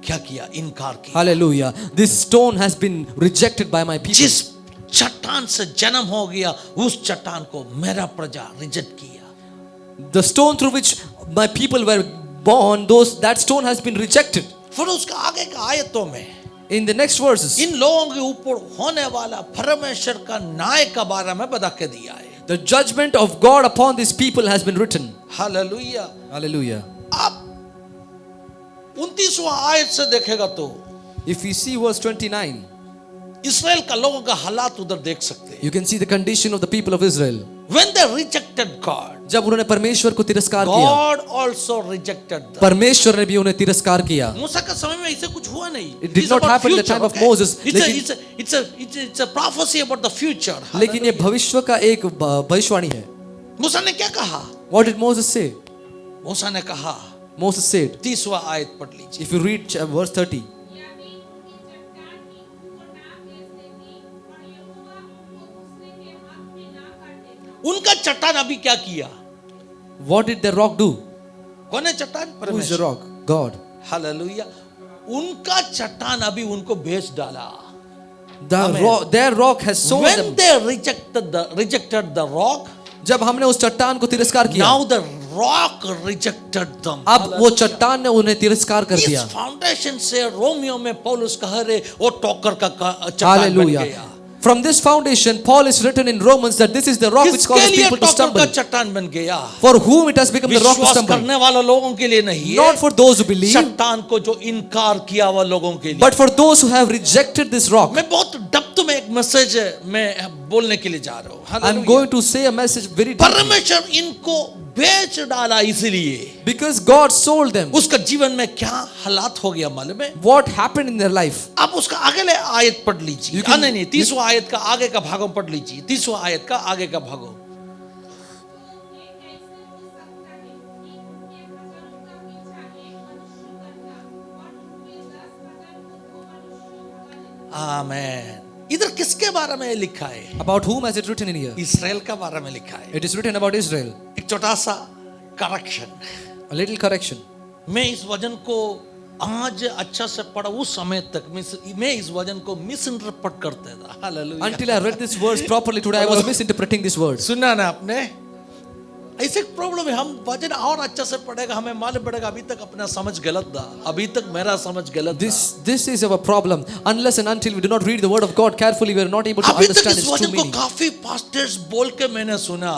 Speaker 1: क्या किया, इनकार किया।
Speaker 2: Hallelujah. This stone has been rejected by my people.
Speaker 1: जिस चट्टान से जन्म हो गया उस चट्टान को मेरा प्रजा रिजेक्ट किया।
Speaker 2: The stone through which my people were born, that stone has been rejected.
Speaker 1: फिर उसका आगे का आयतों में
Speaker 2: In the next verses,
Speaker 1: इन लोगों के ऊपर होने वाला परमेश्वर का न्याय के बारे में बता के दिया है।
Speaker 2: the judgment of God upon these people has been written.
Speaker 1: Hallelujah.
Speaker 2: Hallelujah.
Speaker 1: आप 29वां आयत से देखेगा तो
Speaker 2: If we see verse 29,
Speaker 1: इस्राएल का लोगों का हालात उधर देख सकते हैं।
Speaker 2: you can see the condition of the people of Israel.
Speaker 1: When they rejected God,
Speaker 2: जब उन्होंने परमेश्वर को तिरस्कार किया,
Speaker 1: God also rejected them.
Speaker 2: परमेश्वर ने भी उन्हें तिरस्कार किया.
Speaker 1: मूसा का समय में ऐसे कुछ हुआ नहीं।
Speaker 2: It did
Speaker 1: It's
Speaker 2: not
Speaker 1: about
Speaker 2: happen in the
Speaker 1: future,
Speaker 2: time of
Speaker 1: okay?
Speaker 2: Moses,
Speaker 1: It's a prophecy about the future.
Speaker 2: लेकिन ये भविष्य का एक भविष्यवाणी है.
Speaker 1: मूसा ने क्या कहा?
Speaker 2: What did Moses say?
Speaker 1: मूसा ने कहा,
Speaker 2: Moses said,
Speaker 1: 30वां आयत पढ़ लीजिए।
Speaker 2: if you read verse 30,
Speaker 3: यदि उनकी चट्टान ही उनको ना भेज देती और यहोवा उनको दूसरे के हाथ में ना काट देता,
Speaker 1: उनका चट्टान अभी क्या किया?
Speaker 2: what did the rock do?
Speaker 1: कौन है चट्टान?
Speaker 2: Who is the
Speaker 1: परमेश्वर।
Speaker 2: rock? God.
Speaker 1: हालेलुया। उनका चट्टान अभी उनको भेज डाला।
Speaker 2: The their rock has sold
Speaker 1: When
Speaker 2: them.
Speaker 1: they rejected the rock,
Speaker 2: जब हमने उस चट्टान को तिरस्कार किया,
Speaker 1: now the rock rejected them.
Speaker 2: अब वो चट्टान ने उन्हें तिरस्कार कर
Speaker 1: इस
Speaker 2: दिया.
Speaker 1: फाउंडेशन से रोमियो में पौलुस कह रहे वो टोकर का चट्टान बन
Speaker 2: Hallelujah.
Speaker 1: गया।
Speaker 2: From this foundation, Paul is written in Romans that this is the rock which
Speaker 1: किसके
Speaker 2: causes
Speaker 1: लिए
Speaker 2: people to
Speaker 1: टोकर का
Speaker 2: stumble.
Speaker 1: चट्टान बन गया?
Speaker 2: For whom it has become the rock to
Speaker 1: विश्वास
Speaker 2: stumble.
Speaker 1: करने वाले लोगों के लिए नहीं है,
Speaker 2: Not for those who believe,
Speaker 1: चट्टान को जो इनकार किया हुआ लोगों के लिए।
Speaker 2: but for those who have rejected this rock.
Speaker 1: मैं बहुत डेप्थ में एक मैसेज मैं बोलने के लिए जा रहा हूँ।
Speaker 2: I'm
Speaker 1: hallelujah.
Speaker 2: going to say a message very deeply.
Speaker 1: परमेश्वर इनको बेच डाला इसलिए।
Speaker 2: Because God sold them.
Speaker 1: उसका जीवन में क्या हालात हो गया मालूम है?
Speaker 2: What happened in their life?
Speaker 1: आप उसका अगले आयत पढ़ लीजिए।
Speaker 2: You can-
Speaker 1: नहीं 30वां आयत का आगे का भागों पढ़ लीजिए। 30वां आयत का आगे का भागों।
Speaker 3: तो ये कैसे हो सकता है कि उनके हजारों का पीछा एक मनुष्य करता और उनके 10,000 को 2 मनुष्यों भगा देता।
Speaker 1: आमेन। इधर किसके बारे में लिखा है?
Speaker 2: About whom has it written in here?
Speaker 1: इस्राएल का बारे में लिखा है।
Speaker 2: It is written about Israel.
Speaker 1: एक छोटा सा करेक्शन।
Speaker 2: A little correction.
Speaker 1: मैं इस वचन को आज अच्छा से पढ़ा, उस समय तक मैं इस वचन को मिस इंटरप्रेट करता था। Hallelujah.
Speaker 2: Until I read this verse properly today, I was misinterpreting this word.
Speaker 1: सुना ना आपने? ऐसे प्रॉब्लम है, हम वचन और अच्छा से पढ़ेगा, हमें मालूम पड़ेगा अभी तक अपना समझ गलत था, अभी तक मेरा समझ गलत था।
Speaker 2: This is our problem. Unless and until we do not read the word of God carefully, we are not able to
Speaker 1: अभी तक
Speaker 2: understand
Speaker 1: इस
Speaker 2: its true
Speaker 1: वचन को
Speaker 2: meaning.
Speaker 1: काफी पास्टर्स बोल के मैंने सुना।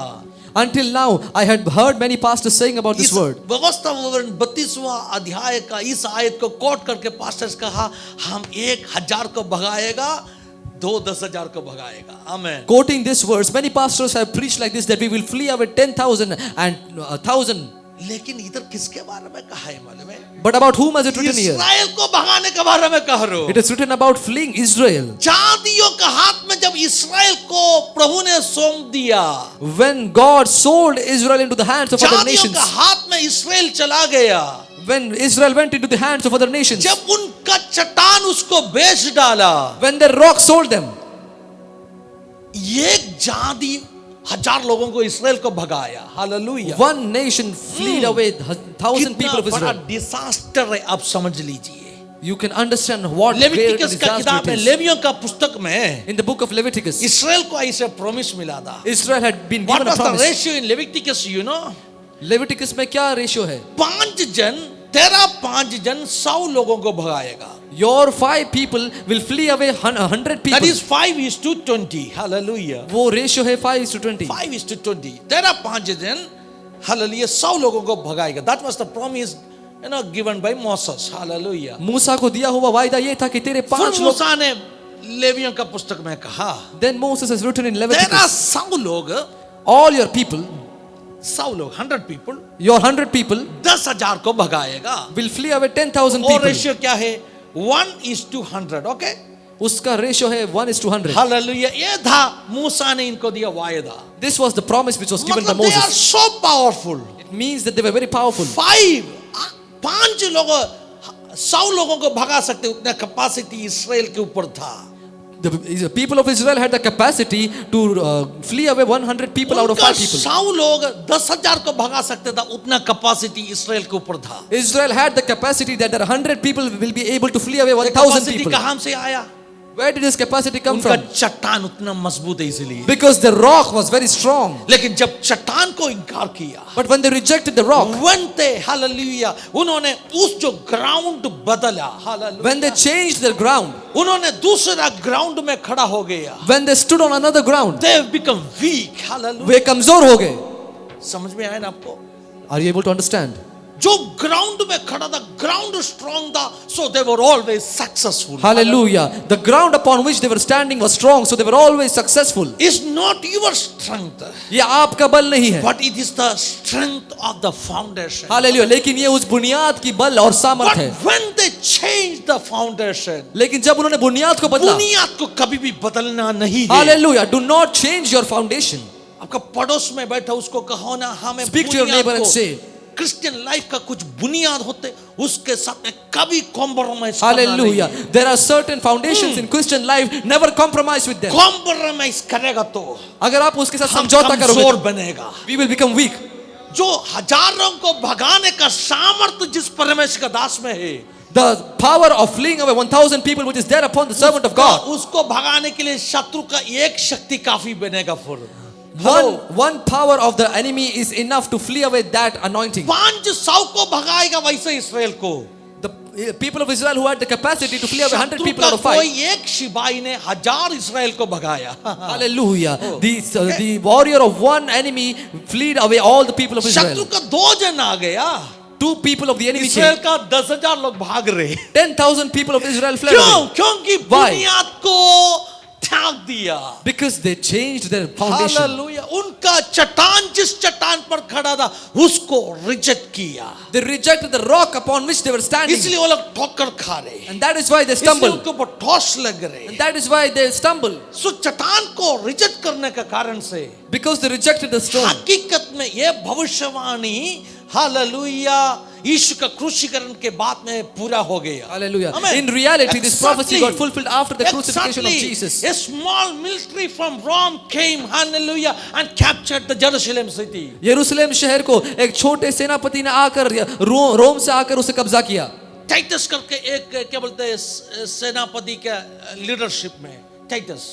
Speaker 2: Until now, I had heard many pastors saying about this
Speaker 1: इस
Speaker 2: word.
Speaker 1: व्यवस्था विवरण 32वां अध्याय का इस आयत को कोट करके पास्टर्स कहा, हम 1,000 को भगाएगा, 10,000 को भगाएगा। आमेन।
Speaker 2: Quoting this verse, many pastors have preached like this that we will flee away 10,000 and 1,000.
Speaker 1: लेकिन इधर किसके बारे में कहा है मालूम है?
Speaker 2: But about whom has it written here?
Speaker 1: इस्राएल को भगाने के बारे में कह रहे हो।
Speaker 2: It is written about fleeing Israel.
Speaker 1: जातियों के हाथ में जब इस्राएल को प्रभु ने सौंप दिया,
Speaker 2: When God sold Israel into the hands of other
Speaker 1: जातियों
Speaker 2: nations,
Speaker 1: के हाथ में इस्राएल चला गया,
Speaker 2: when Israel went into the hands of other nations,
Speaker 1: जब उनका चट्टान उसको बेच डाला,
Speaker 2: when the rock sold them,
Speaker 1: एक जाति 1,000 लोगों को इस्राएल को भगाया। Hallelujah.
Speaker 2: one nation fled away 1,000 people
Speaker 1: कितना
Speaker 2: of
Speaker 1: बड़ा
Speaker 2: Israel.
Speaker 1: डिजास्टर है, आप समझ लीजिए।
Speaker 2: You can understand what great
Speaker 1: Leviticus का
Speaker 2: disaster
Speaker 1: किताब
Speaker 2: it
Speaker 1: में,
Speaker 2: is.
Speaker 1: लेवियों का पुस्तक में
Speaker 2: In the book of Leviticus,
Speaker 1: इस्राएल को ऐसे प्रॉमिस मिला था।
Speaker 2: Israel had been
Speaker 1: What
Speaker 2: given a
Speaker 1: was the
Speaker 2: promise.
Speaker 1: ratio in Leviticus, you know?
Speaker 2: Leviticus में क्या रेशियो है?
Speaker 1: 5 जन तेरा 5 जन 100 लोगों को भगाएगा.
Speaker 2: Your 5 people will flee away 100 people.
Speaker 1: That is 5:20. Hallelujah.
Speaker 2: वो रेशियो है 5:20.
Speaker 1: 5:20. तेरा 5 जन, hallelujah, 100 लोगों को भगाएगा. That was the promise, given by Moses. Hallelujah.
Speaker 2: मूसा को दिया हुआ वायदा ये था कि तेरे
Speaker 1: फिर
Speaker 2: 5 लोग.
Speaker 1: मूसा ने लेवियों का पुस्तक में कहा,
Speaker 2: Then Moses has written in
Speaker 1: तेरा
Speaker 2: Leviticus,
Speaker 1: 100 लोग,
Speaker 2: all your people,
Speaker 1: 100 लोग, 100 people,
Speaker 2: your 100 people
Speaker 1: 10,000 को भगाएगा.
Speaker 2: will flee away 10,000
Speaker 1: और
Speaker 2: people.
Speaker 1: रेशियो क्या है? 1:100. ओके,
Speaker 2: उसका रेशियो है 1:100.
Speaker 1: हालेलुया. ये था मूसा ने इनको दिया वायदा.
Speaker 2: This was the promise which was given by
Speaker 1: मतलब they are
Speaker 2: Moses.
Speaker 1: so powerful.
Speaker 2: It means that they were very powerful.
Speaker 1: 5 लोगों, 100 लोगों को भगा सकते उतना कैपेसिटी इसराइल के ऊपर था.
Speaker 2: The people of Israel had the capacity to flee away 100 people out of
Speaker 1: उनका
Speaker 2: 5 people.
Speaker 1: 100 लोग 10,000 को भगा सकते था उतना कैपेसिटी इसराइल के ऊपर था.
Speaker 2: Israel had the capacity that there are 100 people will be able to flee away
Speaker 1: ये
Speaker 2: 1,000
Speaker 1: capacity
Speaker 2: people.
Speaker 1: कहाँ से आया?
Speaker 2: Where did this capacity come
Speaker 1: उनका
Speaker 2: from?
Speaker 1: चट्टान उतना मजबूत है इसलिए.
Speaker 2: Because the rock was very strong.
Speaker 1: लेकिन जब चट्टान को इनकार किया,
Speaker 2: But when they rejected the rock,
Speaker 1: hallelujah, उन्होंने उस जो ग्राउंड बदला, hallelujah,
Speaker 2: when they changed their ground,
Speaker 1: उन्होंने दूसरा ग्राउंड में खड़ा हो गया.
Speaker 2: when they stood on another ground,
Speaker 1: They have become weak. Hallelujah.
Speaker 2: वे कमजोर हो गए.
Speaker 1: समझ में आया ना आपको?
Speaker 2: Are you able to understand?
Speaker 1: जो ग्राउंड में खड़ा था, ग्राउंड स्ट्रांग था, so they were always successful.
Speaker 2: Hallelujah. The ground upon which they were standing was strong, so they were always successful.
Speaker 1: It's not your strength,
Speaker 2: ये आपका बल नहीं है.
Speaker 1: but it is the strength of the foundation.
Speaker 2: Hallelujah. लेकिन ये उस बुनियाद की बल और सामर्थ
Speaker 1: But
Speaker 2: है.
Speaker 1: when they changed the foundation,
Speaker 2: लेकिन जब उन्होंने बुनियाद को बदला,
Speaker 1: बुनियाद को कभी भी बदलना नहीं है.
Speaker 2: Hallelujah. Do not change your foundation.
Speaker 1: आपका पड़ोस में बैठा उसको कहो ना, हमें
Speaker 2: Speak to your neighbor and say,
Speaker 1: Christian life का कुछ बुनियाद होते, उसके साथ में कभी compromise
Speaker 2: Hallelujah. There are certain foundations in Christian life. Never compromise with them.
Speaker 1: Compromise करेगा तो
Speaker 2: अगर आप उसके साथ
Speaker 1: हम
Speaker 2: समझौता
Speaker 1: कमजोर
Speaker 2: करोगे,
Speaker 1: बनेगा.
Speaker 2: we will become weak.
Speaker 1: जो हजारों को भगाने का सामर्थ्य जिस परमेश्वर का दास में है,
Speaker 2: The power of fleeing away 1,000 people which is there upon the servant of God.
Speaker 1: उसको भगाने के लिए शत्रु का एक शक्ति काफी बनेगा.
Speaker 2: One power of the enemy is enough to flee away that anointing.
Speaker 1: 500 को भगाएगा वैसे इसराइल को.
Speaker 2: The people of Israel who had the capacity to flee away 100
Speaker 1: शत्रु
Speaker 2: people
Speaker 1: का
Speaker 2: out of 5.
Speaker 1: कोई एक सिपाही ने 1000 इसराइल को भगाया.
Speaker 2: Hallelujah. The warrior of one enemy fled away all the people of
Speaker 1: शत्रु
Speaker 2: Israel.
Speaker 1: का 2 जन आ गया.
Speaker 2: 2 people of the enemy
Speaker 1: Israel
Speaker 2: came.
Speaker 1: का 10,000 लोग भाग रहे.
Speaker 2: 10,000 people of Israel fled
Speaker 1: क्यों?
Speaker 2: away.
Speaker 1: क्योंकि
Speaker 2: Why?
Speaker 1: बुनियाद को त्याग दिया.
Speaker 2: Because they changed their foundation.
Speaker 1: Hallelujah. उनका चट्टान जिस चट्टान पर खड़ा था उसको रिजेक्ट किया.
Speaker 2: They rejected the rock upon which they were standing.
Speaker 1: इसलिए वो लोग ठोकर खा रहे.
Speaker 2: And that is why they
Speaker 1: इसलिए
Speaker 2: stumble.
Speaker 1: उनके ऊपर ठोस लग रहे.
Speaker 2: And that is why they stumble.
Speaker 1: सो चट्टान को रिजेक्ट करने के कारण से
Speaker 2: Because they rejected the stone.
Speaker 1: हकीकत में ये भविष्यवाणी, हालेलुया, यीशु का क्रूसीकरण के बाद में पूरा हो गया.
Speaker 2: Hallelujah.
Speaker 1: Amen.
Speaker 2: In reality, this prophecy
Speaker 1: Exactly.
Speaker 2: got fulfilled after the crucifixion of
Speaker 1: Exactly.
Speaker 2: Jesus.
Speaker 1: A small military from Rome came, hallelujah, and captured the Jerusalem city.
Speaker 2: यरूशलेम शहर को एक छोटे सेनापति ने आकर रोम से आकर उसे कब्जा किया.
Speaker 1: टाइटस करके एक क्या बोलते हैं सेनापति के लीडरशिप में, टाइटस.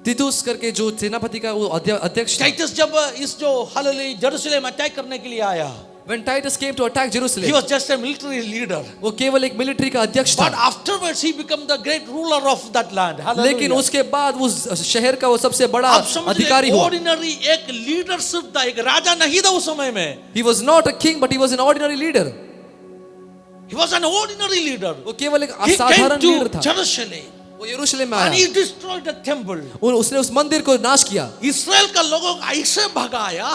Speaker 2: तीतुस करके जो सेनापति का वो अध्यक्ष था.
Speaker 1: टाइटस जब इस जो हालेलुया जेरूशलेम अटैक करने के लिए आया,
Speaker 2: When Titus came to attack
Speaker 1: he
Speaker 2: Jerusalem,
Speaker 1: was just a military leader.
Speaker 2: वो केवल एक मिलिट्री का अध्यक्ष
Speaker 1: But
Speaker 2: था.
Speaker 1: afterwards he became the great ruler of that land.
Speaker 2: लेकिन
Speaker 1: Hallelujah.
Speaker 2: उसके बाद उस शहर का वो सबसे बड़ा
Speaker 1: आप समझ
Speaker 2: अधिकारी
Speaker 1: लीजिए,
Speaker 2: हुआ.
Speaker 1: ऑर्डिनरी एक लीडरशिप था, एक राजा नहीं था उस समय में.
Speaker 2: He was not a king, but he was an ordinary leader.
Speaker 1: He was an ordinary leader.
Speaker 2: वो केवल एक
Speaker 1: He came
Speaker 2: असाधारण
Speaker 1: to
Speaker 2: लीडर था.
Speaker 1: Jerusalem
Speaker 2: वो यरूशलेम में
Speaker 1: and
Speaker 2: आया
Speaker 1: he destroyed the temple.
Speaker 2: और उसने उस मंदिर को नाश किया.
Speaker 1: इसराइल का लोगों को ऐसे भगाया.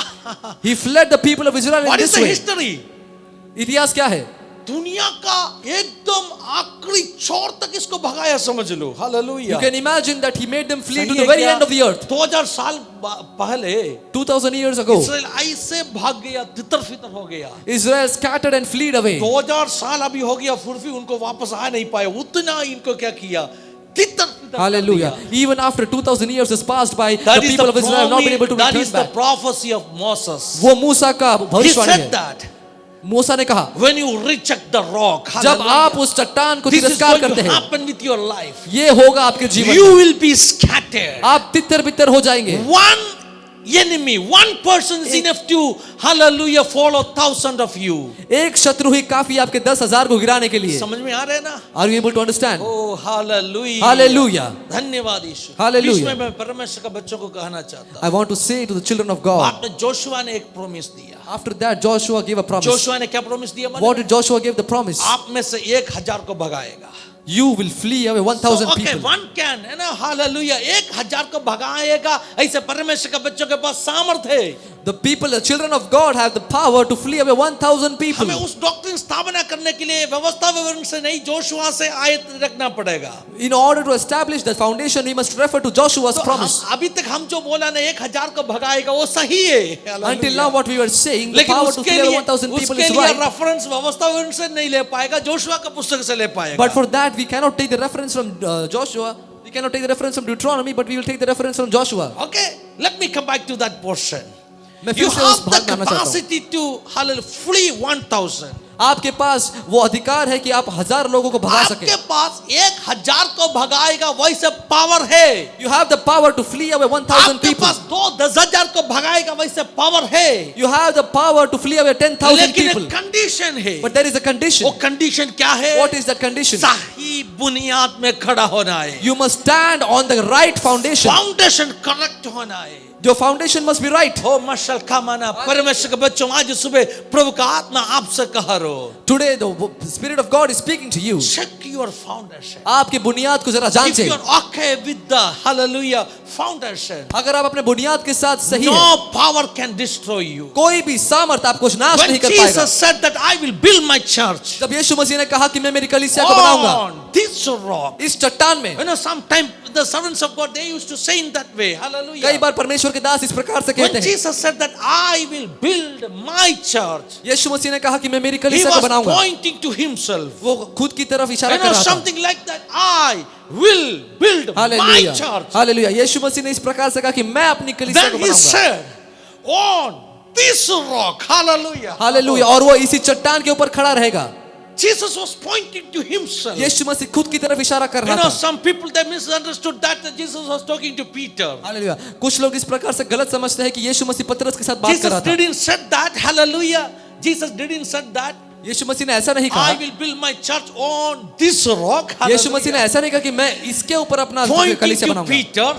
Speaker 2: He fled the people of Israel in
Speaker 1: What is
Speaker 2: this
Speaker 1: the
Speaker 2: way.
Speaker 1: history?
Speaker 2: इतिहास क्या है?
Speaker 1: दुनिया का एकदम आखिरी छोर तक इसको भगाया, समझ लो.
Speaker 2: You
Speaker 1: hallelujah.
Speaker 2: can imagine that he made them flee to
Speaker 1: सही
Speaker 2: the
Speaker 1: है
Speaker 2: very
Speaker 1: क्या?
Speaker 2: end of the earth.
Speaker 1: 2000 साल पहले
Speaker 2: 2000 years ago,
Speaker 1: इसराइल ऐसे भाग गया, तितर फितर हो गया.
Speaker 2: Israel scattered and fled away.
Speaker 1: 2000 साल अभी हो गया, फिर भी उनको वापस आ नहीं पाए. उतना इनको क्या किया, तितर Fitr.
Speaker 2: Hallelujah. Even after 2000 years has passed by, the
Speaker 1: That is
Speaker 2: people
Speaker 1: the
Speaker 2: of Israel have not been able to
Speaker 1: that
Speaker 2: return
Speaker 1: is the
Speaker 2: back.
Speaker 1: prophecy of Moses.
Speaker 2: वो मूसा का
Speaker 1: He
Speaker 2: भविष्यवाणी
Speaker 1: said
Speaker 2: है.
Speaker 1: that
Speaker 2: मूसा ने कहा,
Speaker 1: when you reject the rock,
Speaker 2: जब
Speaker 1: hallelujah,
Speaker 2: आप उस चट्टान को
Speaker 1: this is
Speaker 2: तिरस्कार
Speaker 1: going
Speaker 2: करते
Speaker 1: to
Speaker 2: हैं,
Speaker 1: happen with your life.
Speaker 2: ये होगा आपके जीवन
Speaker 1: You
Speaker 2: में.
Speaker 1: will be scattered.
Speaker 2: आप तितर बितर हो जाएंगे.
Speaker 1: One enemy, one person is enough to, hallelujah, follow 1,000 of you.
Speaker 2: एक शत्रु ही काफी आपके 10,000 को गिराने के लिए.
Speaker 1: समझ में आ रहा है ना?
Speaker 2: Are you able to understand?
Speaker 1: Oh, hallelujah.
Speaker 2: Hallelujah.
Speaker 1: धन्यवाद यीशु.
Speaker 2: Hallelujah.
Speaker 1: इसमें मैं परमेश्वर का बच्चों को कहना चाहता
Speaker 2: I want to say to the children of God.
Speaker 1: बाद में जोशुआ ने एक प्रॉमिस दिया.
Speaker 2: After that, Joshua gave a promise.
Speaker 1: Joshua ने क्या प्रॉमिस दिया?
Speaker 2: What did Joshua give the promise?
Speaker 1: आप में से 1,000 को भगाएगा.
Speaker 2: You will flee away 1,000
Speaker 1: okay,
Speaker 2: people.
Speaker 1: one can, है ना, हालेलुया, 1,000 को भगाएगा. ऐसे परमेश्वर के बच्चों के पास सामर्थ है.
Speaker 2: The people, the children of God have the power to flee away 1,000 people.
Speaker 1: हमें उस डॉक्ट्रिन स्थापना करने के लिए व्यवस्था विवरण से नहीं, जोशुआ से आयत रखना पड़ेगा.
Speaker 2: In order to establish the foundation, we must refer to Joshua's
Speaker 1: तो
Speaker 2: promise.
Speaker 1: अभी तक हम जो बोला ना 1,000 को भगाएगा वो सही है.
Speaker 2: Until now, what we were saying, the
Speaker 1: लेकिन
Speaker 2: power to
Speaker 1: उसके
Speaker 2: flee away
Speaker 1: लिए
Speaker 2: 1,000 people
Speaker 1: उसके
Speaker 2: is
Speaker 1: लिए
Speaker 2: right.
Speaker 1: रेफरेंस व्यवस्था विवरण से नहीं ले पाएगा, जोशुआ का पुस्तक से ले पाएगा.
Speaker 2: But for that, we cannot take the reference from Joshua. We cannot take the reference from Deuteronomy, but we will take the reference from Joshua.
Speaker 1: Okay, let me come back to that portion.
Speaker 2: मैं
Speaker 1: You
Speaker 2: फिर से उस
Speaker 1: have
Speaker 2: भाग
Speaker 1: the
Speaker 2: में आना चाहता हूँ.
Speaker 1: capacity to, hallelujah, flee 1,000.
Speaker 2: आपके पास वो अधिकार है कि आप 1,000 लोगों को भगा सके.
Speaker 1: आपके पास 1,000 को भगाएगा वैसे पावर है.
Speaker 2: You have the power to flee away 1,000
Speaker 1: आपके
Speaker 2: people.
Speaker 1: पास 10,000 को भगाएगा वैसे पावर है.
Speaker 2: You have the power to flee away 10,000
Speaker 1: लेकिन
Speaker 2: people.
Speaker 1: एक कंडीशन है.
Speaker 2: But there is a condition.
Speaker 1: वो कंडीशन क्या है?
Speaker 2: What is that condition?
Speaker 1: सही बुनियाद में खड़ा होना है.
Speaker 2: You must stand on the right foundation.
Speaker 1: Foundation correct होना है.
Speaker 2: Your foundation must be right.
Speaker 1: हो मशल का माना परमेश्वर के बच्चों, आज सुबह प्रभु का आत्मा आपसे कह रहा.
Speaker 2: Today the Spirit of God is speaking to you.
Speaker 1: Check your foundation.
Speaker 2: आपकी बुनियाद को जरा
Speaker 1: If
Speaker 2: जांचें.
Speaker 1: you are okay with the, hallelujah, foundation,
Speaker 2: अगर आप अपने बुनियाद के साथ सही हैं,
Speaker 1: no power can destroy you.
Speaker 2: कोई भी सामर्थ आपको नाश
Speaker 1: When
Speaker 2: नहीं कर पाएगा.
Speaker 1: Jesus said that I will build my church
Speaker 2: जब यीशु मसीह ने कहा कि मैं मेरी कलीसिया को बनाऊंगा
Speaker 1: on this rock,
Speaker 2: इस चट्टान में,
Speaker 1: you know, sometimes the servants of God, they used to say in that way, hallelujah.
Speaker 2: कई बार परमेश्वर के दास इस प्रकार से
Speaker 1: When
Speaker 2: कहते हैं.
Speaker 1: Jesus said that I will build my church,
Speaker 2: यीशु मसीह ने कहा कि मैं मेरी
Speaker 1: he
Speaker 2: कलीसिया को
Speaker 1: was
Speaker 2: बनाऊंगा.
Speaker 1: pointing to himself.
Speaker 2: वो खुद की तरफ इशारा
Speaker 1: You
Speaker 2: कर
Speaker 1: know,
Speaker 2: रहा था.
Speaker 1: something like that. I will build my
Speaker 2: hallelujah.
Speaker 1: church.
Speaker 2: Hallelujah. Yeshu Masih ने इस प्रकार से कहा कि मैं अपनी कलीसिया को
Speaker 1: Then he
Speaker 2: बनाऊंगा.
Speaker 1: said, on this rock, hallelujah.
Speaker 2: Hallelujah. और वो इसी चट्टान के ऊपर खड़ा रहेगा.
Speaker 1: Jesus was pointing to himself.
Speaker 2: यीशु मसीह खुद की तरफ इशारा कर
Speaker 1: You
Speaker 2: रहा
Speaker 1: know,
Speaker 2: था.
Speaker 1: some people they misunderstood that Jesus was talking to Peter.
Speaker 2: Hallelujah. कुछ लोग इस प्रकार से गलत समझते हैं कि यीशु मसीह पतरस के साथ बात कर
Speaker 1: Jesus
Speaker 2: रहा था.
Speaker 1: didn't said that. Hallelujah. Jesus didn't said that.
Speaker 2: यीशु मसीह ने ऐसा नहीं
Speaker 1: I
Speaker 2: कहा.
Speaker 1: will build my church on this rock.
Speaker 2: यीशु मसीह ने
Speaker 1: Hallelujah.
Speaker 2: ऐसा नहीं कहा कि मैं इसके ऊपर अपना
Speaker 1: Pointing
Speaker 2: कलीसिया
Speaker 1: to
Speaker 2: बनाऊंगा.
Speaker 1: Peter.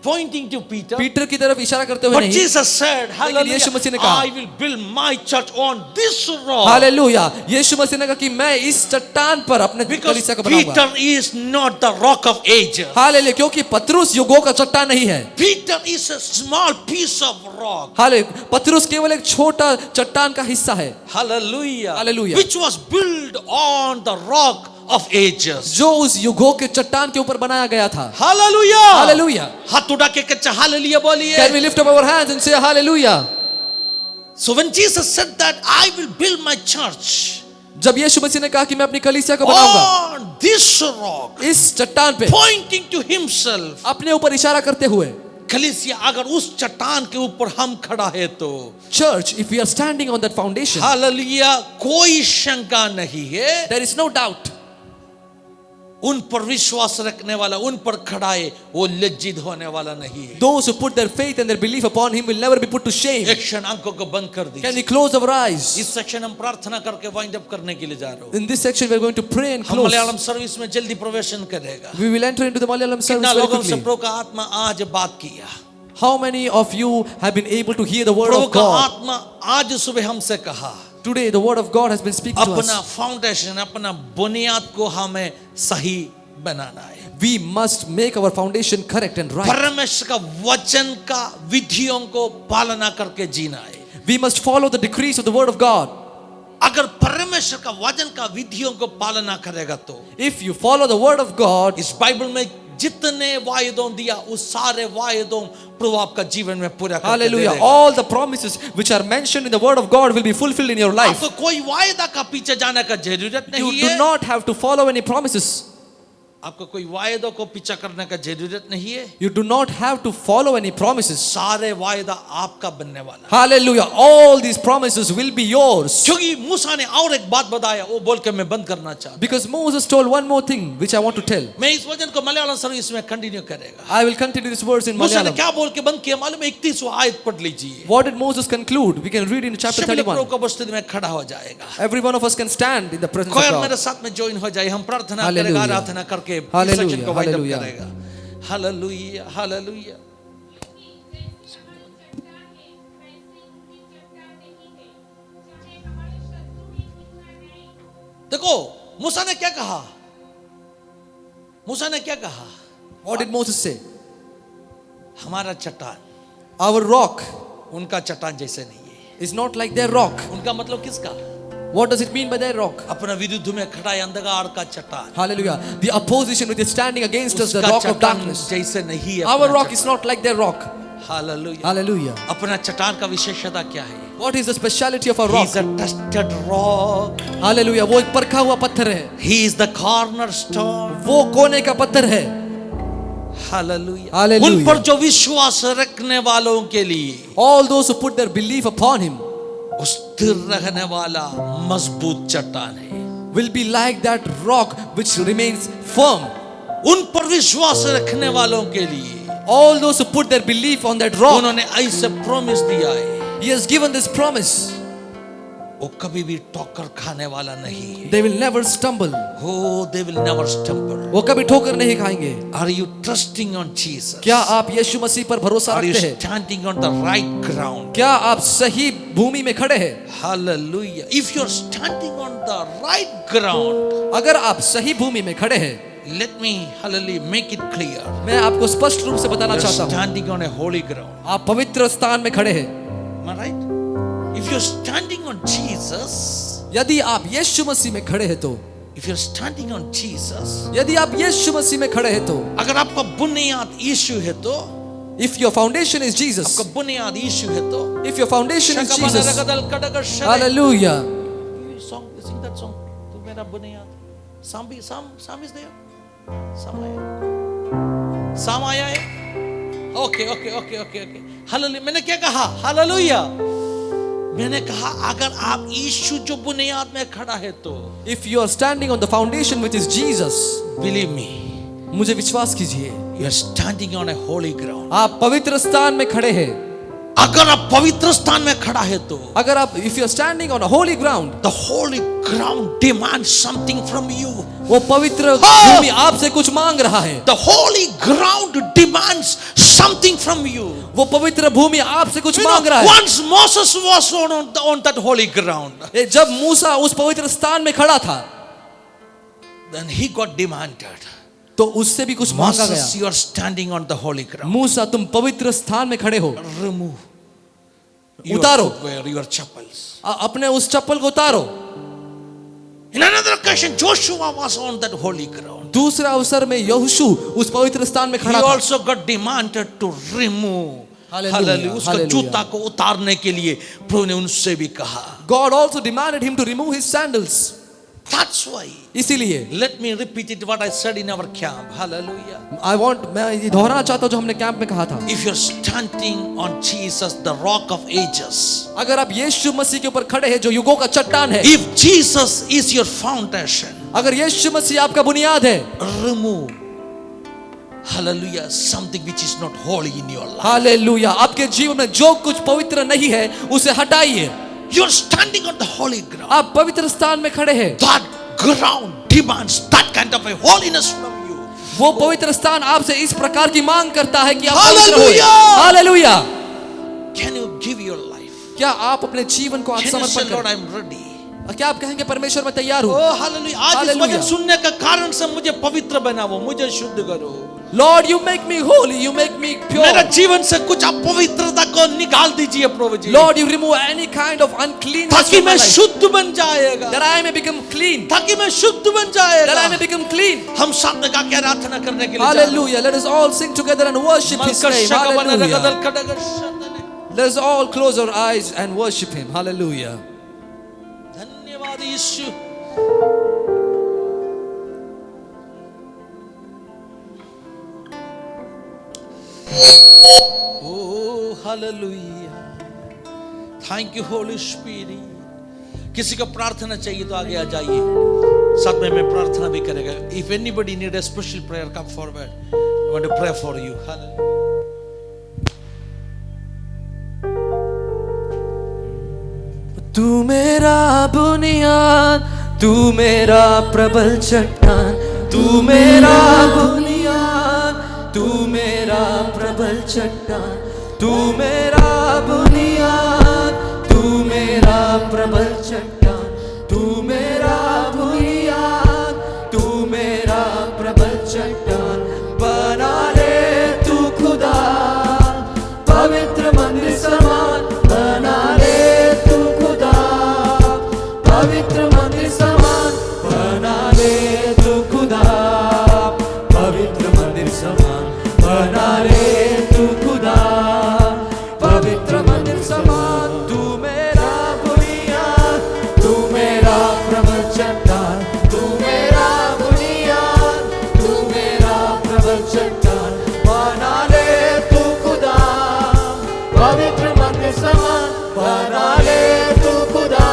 Speaker 1: Pointing to Peter.
Speaker 2: Peter की तरफ इशारा करते हुए
Speaker 1: But
Speaker 2: नहीं.
Speaker 1: Jesus said, hallelujah,
Speaker 2: यीशु मसीह ने कहा,
Speaker 1: I will build my church on this rock.
Speaker 2: Hallelujah. Yeshu Masih ने कहा कि मैं इस चट्टान पर अपने
Speaker 1: Because
Speaker 2: कलीसिया को बनाऊंगा.
Speaker 1: Peter is not the rock of ages.
Speaker 2: Hallelujah. क्योंकि पतरुस युगों का चट्टान नहीं है.
Speaker 1: Peter is a small piece of rock.
Speaker 2: Hallelujah. Patrus केवल एक छोटा चट्टान का हिस्सा है.
Speaker 1: Hallelujah.
Speaker 2: Hallelujah.
Speaker 1: Which was built on the rock of ages.
Speaker 2: जो उस युगों के चट्टान के ऊपर बनाया गया था.
Speaker 1: Hallelujah.
Speaker 2: हालेलुया.
Speaker 1: हाथ उठा के कच्चा हालेलुया बोलिए.
Speaker 2: Can we lift up our hands and say hallelujah?
Speaker 1: So when Jesus said that I will build my church
Speaker 2: जब यीशु मसीह ने कहा कि मैं अपनी कलीसिया को बनाऊंगा,
Speaker 1: on this rock,
Speaker 2: इस चट्टान पे,
Speaker 1: pointing to himself.
Speaker 2: अपने ऊपर इशारा करते हुए,
Speaker 1: कलीसिया अगर उस चट्टान के ऊपर हम खड़ा है तो
Speaker 2: church, if we are standing on that foundation,
Speaker 1: hallelujah, कोई शंका नहीं है.
Speaker 2: there is no doubt.
Speaker 1: उन पर विश्वास रखने वाला, उन पर खड़ा है, वो लज्जित होने वाला नहीं है.
Speaker 2: Those who put their faith and their belief upon him will never be put to shame.
Speaker 1: एक क्षण आंखों को बंद कर
Speaker 2: Can
Speaker 1: दीजिए.
Speaker 2: we close our eyes?
Speaker 1: इस सेक्शन हम प्रार्थना करके वाइंड अप करने के लिए जा रहे हो.
Speaker 2: In this section, we are going to pray and
Speaker 1: हम
Speaker 2: close.
Speaker 1: मलयालम सर्विस में जल्दी प्रवेश करेगा.
Speaker 2: We will enter into the Malayalam service
Speaker 1: कितना
Speaker 2: very
Speaker 1: लोगों से
Speaker 2: quickly.
Speaker 1: प्रभु का आत्मा आज बात किया.
Speaker 2: How many of you have been able to hear the word
Speaker 1: Prabhu
Speaker 2: of
Speaker 1: का
Speaker 2: God?
Speaker 1: आत्मा आज सुबह हमसे कहा,
Speaker 2: Today, the word of God has been speaking to
Speaker 1: अपना
Speaker 2: us.
Speaker 1: फाउंडेशन, अपना बुनियाद को हमें सही बनाना है.
Speaker 2: We must make our foundation correct and right.
Speaker 1: परमेश्वर का वचन का विधियों को पालना करके जीना है.
Speaker 2: We must follow the decrees of the word of God.
Speaker 1: अगर परमेश्वर का वचन का विधियों को पालना करेगा तो
Speaker 2: If you follow the word of God,
Speaker 1: इस बाइबल में जितने वायदों दिया उस सारे वायदों प्रभु आपका जीवन में पूरा करके
Speaker 2: hallelujah,
Speaker 1: देगा.
Speaker 2: all the promises which are mentioned in the word of God will be fulfilled in your life.
Speaker 1: आपको कोई वायदा का पीछे जाने का जरूरत
Speaker 2: You
Speaker 1: नहीं
Speaker 2: do
Speaker 1: है.
Speaker 2: not have to follow any promises.
Speaker 1: आपको कोई वायदों को पीछा करने का जरूरत नहीं है।
Speaker 2: You do not have to follow any promises.
Speaker 1: सारे वायदा आपका बनने वाला है।
Speaker 2: Hallelujah. All these promises will be yours.
Speaker 1: क्योंकि मूसा ने और एक बात बताया, वो बोल के मैं बंद करना चाहता हूं।
Speaker 2: Because Moses told one more thing which I want to tell.
Speaker 1: मैं इस वचन को मलयालम सर्विस में कंटिन्यू करेगा।
Speaker 2: I will continue this verse in
Speaker 1: मूसा ने
Speaker 2: Malayalam.
Speaker 1: क्या बोल के बंद किया मालूम है? 31वां आयत पढ़ लीजिए।
Speaker 2: What did Moses conclude? We can read in chapter
Speaker 1: सभी लोग
Speaker 2: 31.
Speaker 1: प्रभु की उपस्थिति में खड़ा हो जाएगा।
Speaker 2: Every one of us can stand in the presence
Speaker 1: कोई
Speaker 2: of
Speaker 1: और मेरे
Speaker 2: God.
Speaker 1: साथ में ज्वाइन हो जाए, हम प्रार्थना
Speaker 2: Hallelujah.
Speaker 1: करेगा, आराधना करके इस
Speaker 2: Hallelujah.
Speaker 1: सेक्शन को वाइंड अप
Speaker 2: Hallelujah.
Speaker 1: करेगा। Hallelujah, hallelujah.
Speaker 3: क्योंकि जैसी हमारी चट्टान है वैसी उनकी चट्टान नहीं है, चाहे हमारे शत्रु ही क्यों न रहें।
Speaker 1: देखो मूसा ने क्या कहा? मूसा ने क्या कहा?
Speaker 2: What did Moses say?
Speaker 1: हमारा चट्टान
Speaker 2: Our rock
Speaker 1: उनका चट्टान जैसे नहीं है।
Speaker 2: is not like their rock.
Speaker 1: उनका मतलब किसका?
Speaker 2: What does it mean by their rock?
Speaker 1: अपना विरुद्ध में खड़ा है अंधकार का चट्टान।
Speaker 2: Hallelujah. The opposition which is standing against us, the
Speaker 1: उसका
Speaker 2: rock of
Speaker 1: चट्टान
Speaker 2: darkness.
Speaker 1: जैसे नहीं है।
Speaker 2: Our
Speaker 1: अपना
Speaker 2: rock
Speaker 1: चट्टान।
Speaker 2: is not like their rock.
Speaker 1: Hallelujah.
Speaker 2: Hallelujah.
Speaker 1: अपना चट्टान का विशेषता क्या है?
Speaker 3: What is the speciality of a
Speaker 1: He
Speaker 3: rock?
Speaker 1: is a tested rock.
Speaker 2: Hallelujah, वो एक परखा हुआ पत्थर है,
Speaker 1: He is the cornerstone.
Speaker 2: वो कोने का पत्थर है।
Speaker 1: हालेलुया।
Speaker 2: Hallelujah.
Speaker 1: उन पर जो विश्वास रखने वालों के लिए
Speaker 2: All those who put their belief upon him
Speaker 1: वो स्थिर रहने वाला मजबूत चट्टान है।
Speaker 2: will be like that rock which remains firm.
Speaker 1: उन पर विश्वास रखने वालों के लिए
Speaker 2: All those who put their belief on that rock,
Speaker 1: उन्होंने ऐसे प्रॉमिस दिया है,
Speaker 2: he has given this promise.
Speaker 1: वो कभी भी ठोकर खाने वाला नहीं है।
Speaker 2: They will never stumble.
Speaker 1: Oh, they will never stumble.
Speaker 2: वो कभी ठोकर नहीं खाएंगे।
Speaker 1: Are you trusting on Jesus?
Speaker 2: क्या आप यीशु मसीह पर भरोसा
Speaker 1: Are you
Speaker 2: रखते हैं?
Speaker 1: standing on the right ground?
Speaker 2: क्या आप सही भूमि में खड़े हैं?
Speaker 1: Hallelujah. If you're standing on the right ground,
Speaker 2: अगर आप सही भूमि में खड़े हैं,
Speaker 1: let me, hallelujah, make it clear.
Speaker 2: मैं आपको स्पष्ट रूप से बताना
Speaker 1: You're
Speaker 2: चाहता हूँ,
Speaker 1: standing on a holy ground.
Speaker 2: आप पवित्र स्थान में खड़े हैं।
Speaker 1: Am I right? If you're standing on Jesus,
Speaker 2: यदि आप यीशु मसीह में खड़े हैं तो,
Speaker 1: if you're standing on Jesus,
Speaker 2: यदि आप यीशु मसीह में खड़े हैं तो,
Speaker 1: अगर आपका बुनियाद यीशु है तो,
Speaker 2: if your foundation is Jesus,
Speaker 1: आपका बुनियाद यीशु है तो,
Speaker 2: if your foundation is Jesus,
Speaker 1: Hallelujah.
Speaker 2: hallelujah.
Speaker 1: Song, sing that song. तू मेरा बुनियाद. Psalm is there. Psalm आया है. Okay. Hallelujah. मैंने क्या कहा? Hallelujah. मैंने कहा अगर आप यीशु जो बुनियाद में खड़ा है तो,
Speaker 2: If you are standing on the foundation which is Jesus,
Speaker 1: believe me,
Speaker 2: मुझे विश्वास कीजिए,
Speaker 1: you are standing on a holy ground.
Speaker 2: आप पवित्र स्थान में खड़े हैं।
Speaker 1: अगर आप पवित्र स्थान में खड़ा है तो,
Speaker 2: अगर आप, if you are standing on a holy ground,
Speaker 1: the holy ground demands something from you.
Speaker 2: वो पवित्र भूमि आपसे कुछ मांग रहा है।
Speaker 1: The holy ground demands something from you.
Speaker 2: वो पवित्र भूमि आपसे कुछ
Speaker 1: You
Speaker 2: मांग
Speaker 1: know,
Speaker 2: रहा है।
Speaker 1: once Moses was on that holy ground,
Speaker 2: जब मूसा उस पवित्र स्थान में खड़ा था,
Speaker 1: then he got demanded.
Speaker 2: तो उससे भी कुछ मांगा गया।
Speaker 1: Moses, you are standing on the holy ground.
Speaker 2: मूसा, तुम पवित्र स्थान में खड़े हो,
Speaker 1: Remove your
Speaker 2: उतारो।
Speaker 1: footwear, your chappals.
Speaker 2: अपने उस चप्पल को उतारो।
Speaker 1: In another occasion, Joshua was on that holy ground.
Speaker 2: दूसरा अवसर में यहोशू उस पवित्र स्थान में
Speaker 1: He
Speaker 2: खड़ा था।
Speaker 1: also got demanded to remove.
Speaker 2: Hallelujah,
Speaker 1: उसका
Speaker 2: hallelujah.
Speaker 1: जूता को उतारने के लिए प्रभु ने उनसे भी कहा.
Speaker 2: God also demanded him to remove his sandals.
Speaker 1: That's why.
Speaker 2: इसीलिए
Speaker 1: Let me repeat it what I said in our camp. Hallelujah.
Speaker 2: मैं ये दोहराना चाहता हूँ जो हमने कैंप में कहा था।
Speaker 1: If you're standing on Jesus, the rock of ages.
Speaker 2: अगर आप यीशु मसीह के ऊपर खड़े हैं जो युगों का चट्टान है,
Speaker 1: If Jesus is your foundation,
Speaker 2: अगर यीशु मसीह आपका बुनियाद है,
Speaker 1: remove, hallelujah, something which is not holy in your life.
Speaker 2: Hallelujah, आपके जीवन में जो कुछ पवित्र नहीं है उसे हटाइए।
Speaker 1: You're standing on the holy ground.
Speaker 2: आप पवित्र स्थान में खड़े हैं,
Speaker 1: That ground demands that kind of a holiness from you.
Speaker 2: वो पवित्र स्थान आपसे इस प्रकार की मांग करता है कि आप पवित्र हों।
Speaker 1: Hallelujah!
Speaker 2: Hallelujah.
Speaker 1: Can you give your life?
Speaker 2: क्या आप अपने जीवन को
Speaker 1: Can you say,
Speaker 2: समर्पण
Speaker 1: Lord,
Speaker 2: करें?
Speaker 1: I'm ready?
Speaker 2: क्या आप कहेंगे परमेश्वर मैं तैयार हूँ?
Speaker 1: Oh, hallelujah. आज इस
Speaker 2: Hallelujah.
Speaker 1: वचन सुनने का कारण से मुझे पवित्र बनाओ, मुझे शुद्ध करो।
Speaker 2: Lord, you make me holy, you make me
Speaker 1: मेरा
Speaker 2: pure.
Speaker 1: जीवन से कुछ अपवित्रता को निकाल दीजिए प्रभु जी,
Speaker 2: Lord, you remove any kind of uncleanness
Speaker 1: ताकि
Speaker 2: from my
Speaker 1: मैं
Speaker 2: life,
Speaker 1: शुद्ध बन जाएगा,
Speaker 2: that I may become clean,
Speaker 1: ताकि मैं शुद्ध बन
Speaker 2: that I
Speaker 1: जाएगा।
Speaker 2: may become clean.
Speaker 1: हम साथ में गा के आराधना करने के लिए
Speaker 2: Hallelujah. Let us all sing together and worship His name. Hallelujah. Let us all close our eyes and worship Him. Hallelujah.
Speaker 1: धन्यवाद यीशु। Oh, hallelujah. Thank you, Holy Spirit. किसी को प्रार्थना चाहिए तो आगे आ जाइए, साथ में मैं प्रार्थना भी करेगा. If anybody need a special prayer, come forward. I want to pray for you. Hallelujah.
Speaker 2: तू मेरा बुनियाद, तू मेरा प्रबल चट्टान, तू मेरा बुनियाद, तू मेरा प्रबल चट्टान, तू मेरा बुनियाद, तू मेरा प्रबल चट्टान, तू मेरा बुनियाद, तू मेरा प्रबल चट्टान. बना ले तू खुदा पवित्र मंदिर समान, बना ले तू खुदा पवित्र मंदिर समान, बना ले तू खुदा पवित्र मंदिर समान, बना ले तू खुदा पवित्र मंदिर समान. तू मेरा बुनियाद, तू मेरा प्रबल चट्टान, तू मेरा बुनियाद, तू मेरा प्रबल चट्टान. बना ले तू खुदा पवित्र मंदिर समान, बना ले तू खुदा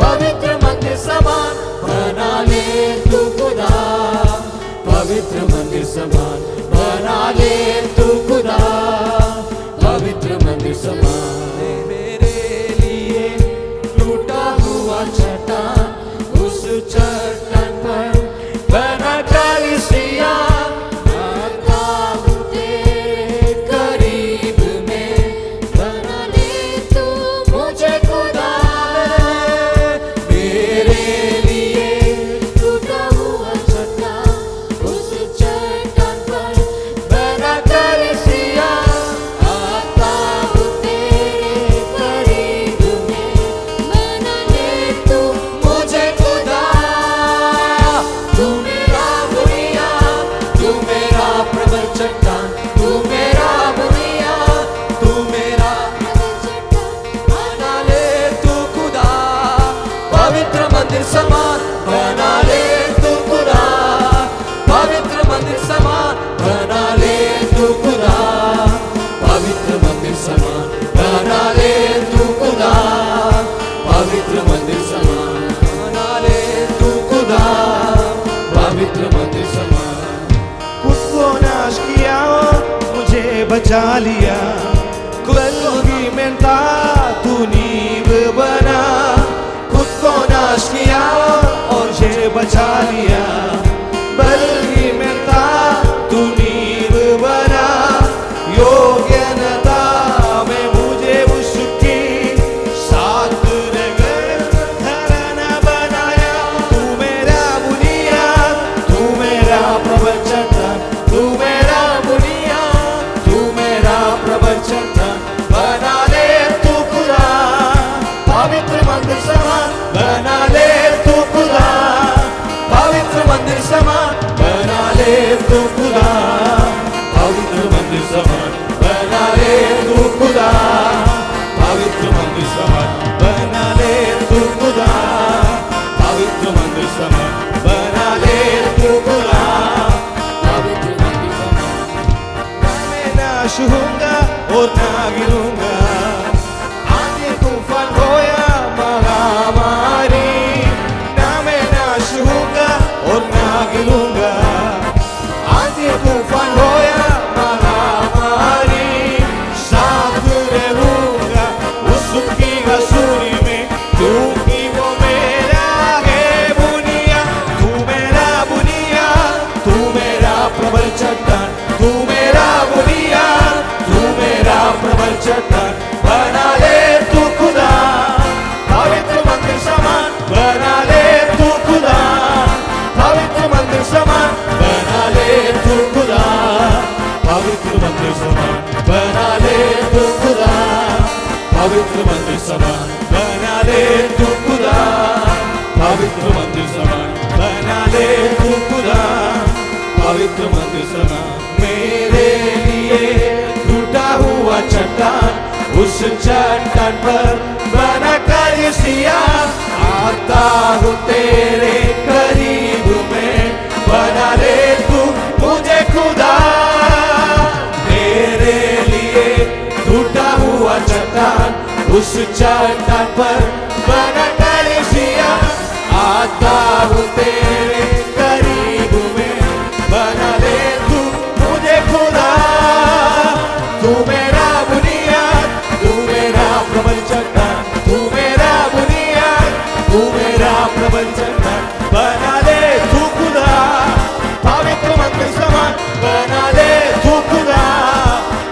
Speaker 2: पवित्र मंदिर समान, बना ले तू खुदा पवित्र मंदिर समान, बना ले तू खुदा पवित्र मंदिर समान. मेरे लिए टूटा हुआ चट्टान, उस चट्टान पर बना कलीसिया, आता हूँ तेरे करीब में, बना ले तू मुझे खुदा. मेरे लिए टूटा हुआ चट्टान, उस चट्टान पर बना कलीसिया, आता हूँ तेरे करीब में, बना ले तू मुझे खुदा. तू मेरा बुनियाद, तू मेरा प्रबल चट्टान, तू मेरा बुनियाद, तू मेरा प्रबल चट्टान. बना ले तू खुदा पवित्र मंदिर समान, बना ले तू खुदा पवित्र मंदिर समान, बना ले तू खुदा पवित्र मंदिर समान, बना ले तू खुदा पवित्र मंदिर समान, बना ले तू खुदा पवित्र मंदिर समान.
Speaker 4: खुद को नाश किया और मुझे बचा लिया, बल्कि मैं था तू नींव बना. खुद को नाश किया और मुझे बचा लिया, बल्कि मैं था तू नींव बना. योग्य न था मैं मुझे उसकी साथ रहकर घराना बनाया. तू मेरा बुनियाद, तू मेरा प्रबल चट्टान, तू मेरा बुनियाद, तू मेरा प्रबल चट्टान. बना ले तू खुदा पवित्र मंदिर समान, बना ले तू खुदा पवित्र मंदिर समान, बना ले तू खुदा पवित्र मंदिर समान, बना ले तू खुदा पवित्र मंदिर समान, बना ले तू खुदा पवित्र मंदिर समान, बना ले तू खुदा पवित्र मंदिर समान. मैं नाश होऊंगा और ना गिरूंगा, आंधी तूफान हो या महामारी, ना मैं नाश होऊंगा और ना गिरूंगा, आंधी तूफान हो या महामारी. साथ रहूंगा उसकी हसूरी में, क्योंकि वो मेरा है बुनियाद. तू मेरा बुनियाद, तू मेरा प्रबल चट्टान, तू मेरा बुनियाद, तू मेरा प्रबल चट्टान. बना ले तू खुदा पवित्र मंदिर समान, बना ले तू खुदा पवित्र मंदिर समान, बना ले तू खुदा पवित्र मंदिर समान, बना ले तू खुदा पवित्र मंदिर समान, बना ले तू खुदा पवित्र मंदिर समान, बना ले तू खुदा पवित्र मंदिर समान. मेरे लिए टूटा हुआ चट्टान, उस चट्टान पर बना कलीसिया, आता हूँ तेरे करीब में, बना ले तू मुझे खुदा. मेरे उस चट्टान पर बना कलीसिया, आता हूँ तेरे करीब में, बना ले तू मुझे खुदा। तू मेरा बुनियाद, तू मेरा प्रबल चट्टान, तू मेरा बुनियाद, तू मेरा प्रबल चट्टान, बना ले तू खुदा। पवित्र मंदिर समान बना ले तू खुदा,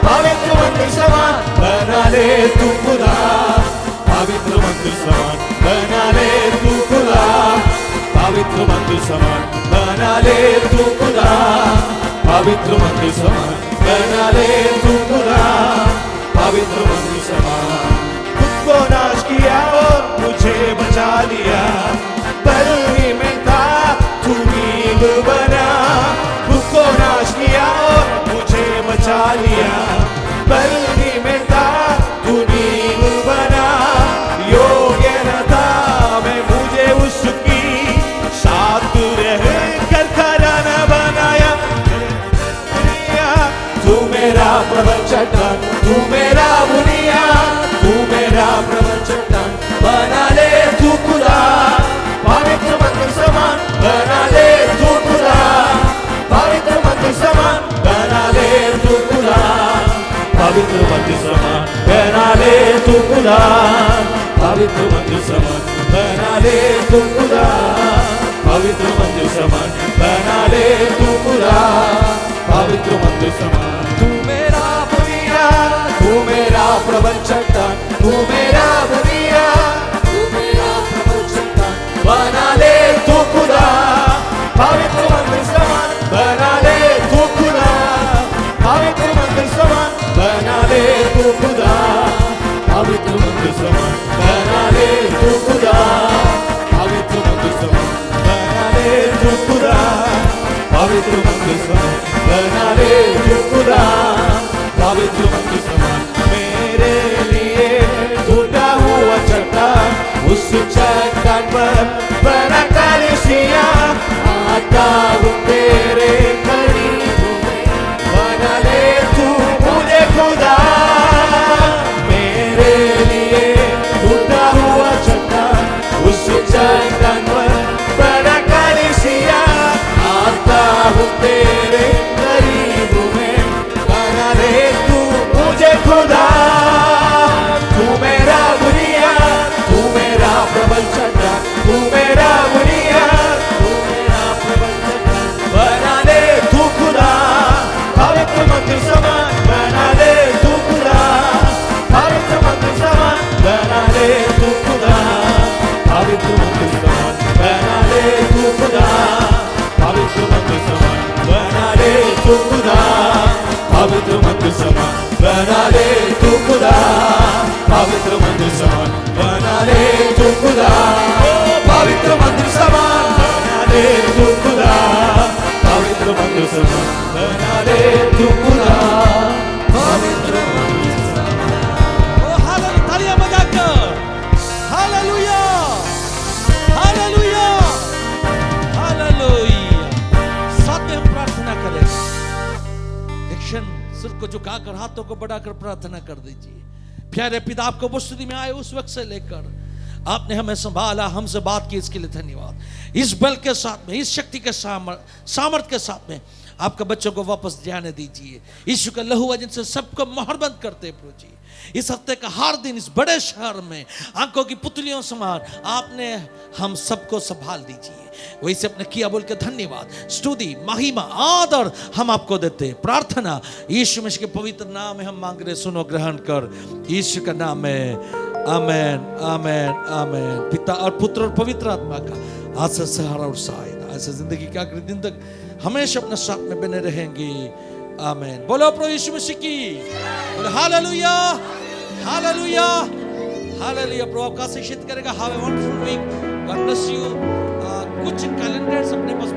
Speaker 4: पवित्र मंदिर समान बना ले तू खुदा, पवित्र मंदिर समान बना ले तू खुदा, पवित्र मंदिर समान बना ले तू खुदा, पवित्र मंदिर समान बना ले तू खुदा, पवित्र मंदिर समान। खुद को नाश किया और मुझे बचा लिया, बलि में था तू नींव बना। खुद को नाश किया और मुझे बचा लिया, बलि में था तू नींव बना। योग्य न था मैं मुझे उसकी, साथ रह कर खजाना बनाया। तू मेरा प्रबल चट्टान, तू मेरा बुनियाद, तू मेरा प्रबल चट्टान, बना ले तू खुदा। पवित्र मंदिर समान बना ले तू खुदा, पवित्र मंदिर समान बना ले तू खुदा, पवित्र मंदिर समान बना ले तू खुदा, पवित्र मंदिर समान बना ले तू खुदा, पवित्र मंदिर समान बना ले तू खुदा, पवित्र मंदिर समान। तू मेरा बुनियाद, तू मेरा प्रबल चट्टान, तू मेरा बुनियाद, तू मेरा प्रबल चट्टान, बना ले तू खुदा। पवित्र मंदिर समान बना ले तू खुदा, पवित्र मंदिर समान बना ले तू खुदा, पवित्र मंदिर समान बना ले तू खुदा, पवित्र मंदिर समान बना ले तू खुदा, पवित्र मंदिर समान बना ले तू खुदा, पवित्र मंदिर समान। मेरे लिए टूटा हुआ चट्टान, उस चट्टान पर बना कलीसिया, आता हूँ तेरे करीब में, बना ले तू मुझे खुदा। मेरे लिए टूटा हुआ चट्टान, उस चट्टान पर बना कलीसिया, आता हूँ तेरे करीब में, बना ले तू मुझे खुदा। तू मेरा बुनियाद, तू मेरा प्रबल चट्टान, तू मेरा बुनियाद, तू मेरा प्रबल चट्टान, बना ले तू खुदा। पवित्र मंदिर समान बना ले तू खुदा, पवित्र मंदिर समान बना ले तू खुदा, पवित्र मंदिर समान बना ले तू खुदा, पवित्र मंदिर समान बना ले तू खुदा, पवित्र मंदिर समान बना ले तू खुदा, पवित्र मंदिर समान बना ले तू खुदा, पवित्र मंदिर समान बना ले तू खुदा, पवित्र मंदिर समान बना ले तू खुदा, पवित्र मंदिर समान।
Speaker 1: ओ हालेलुया, तालियां बजाकर हालेलुया, हालेलुया, हालेलुया। साथ में हम प्रार्थना करें। एक क्षण सिर को झुकाकर हाथों को बढ़ाकर प्रार्थना कर दीजिए। प्यारे पिता, आपको उपस्थिति में आए उस वक्त से लेकर आपने हमें संभाला, हमसे बात की, इसके लिए धन्यवाद। इस बल के साथ में, इस शक्ति के सामर्थ के साथ में आपके बच्चों को वापस जाने दीजिए। यीशु का लहू है जिनसे सबको मोहरबंद करते प्रभु जी। इस हफ्ते का हर दिन इस बड़े शहर में आंखों की पुतलियों समान आपने हम सबको संभाल दीजिए। वैसे अपने किया बोल के धन्यवाद, स्तुति, महिमा, आदर हम आपको देते। प्रार्थना यीशु मसीह के पवित्र नाम में हम मांग रहे, सुनो, ग्रहण कर, यीशु का नाम में, आमेन, आमेन, आमेन। पिता और पुत्र और पवित्र आत्मा का आज से सहारा और सहायता ऐसे जिंदगी के आखिरी दिन तक हमेशा अपने साथ में बने रहेंगे। आमेन। बोलो प्रभु यीशु मसीह की, बोलो हालेलुया, हालेलुया, हालेलुया। प्रभु आपका आशीषित करेगा। Have a wonderful week, God bless you. कुछ कैलेंडर्स अपने पास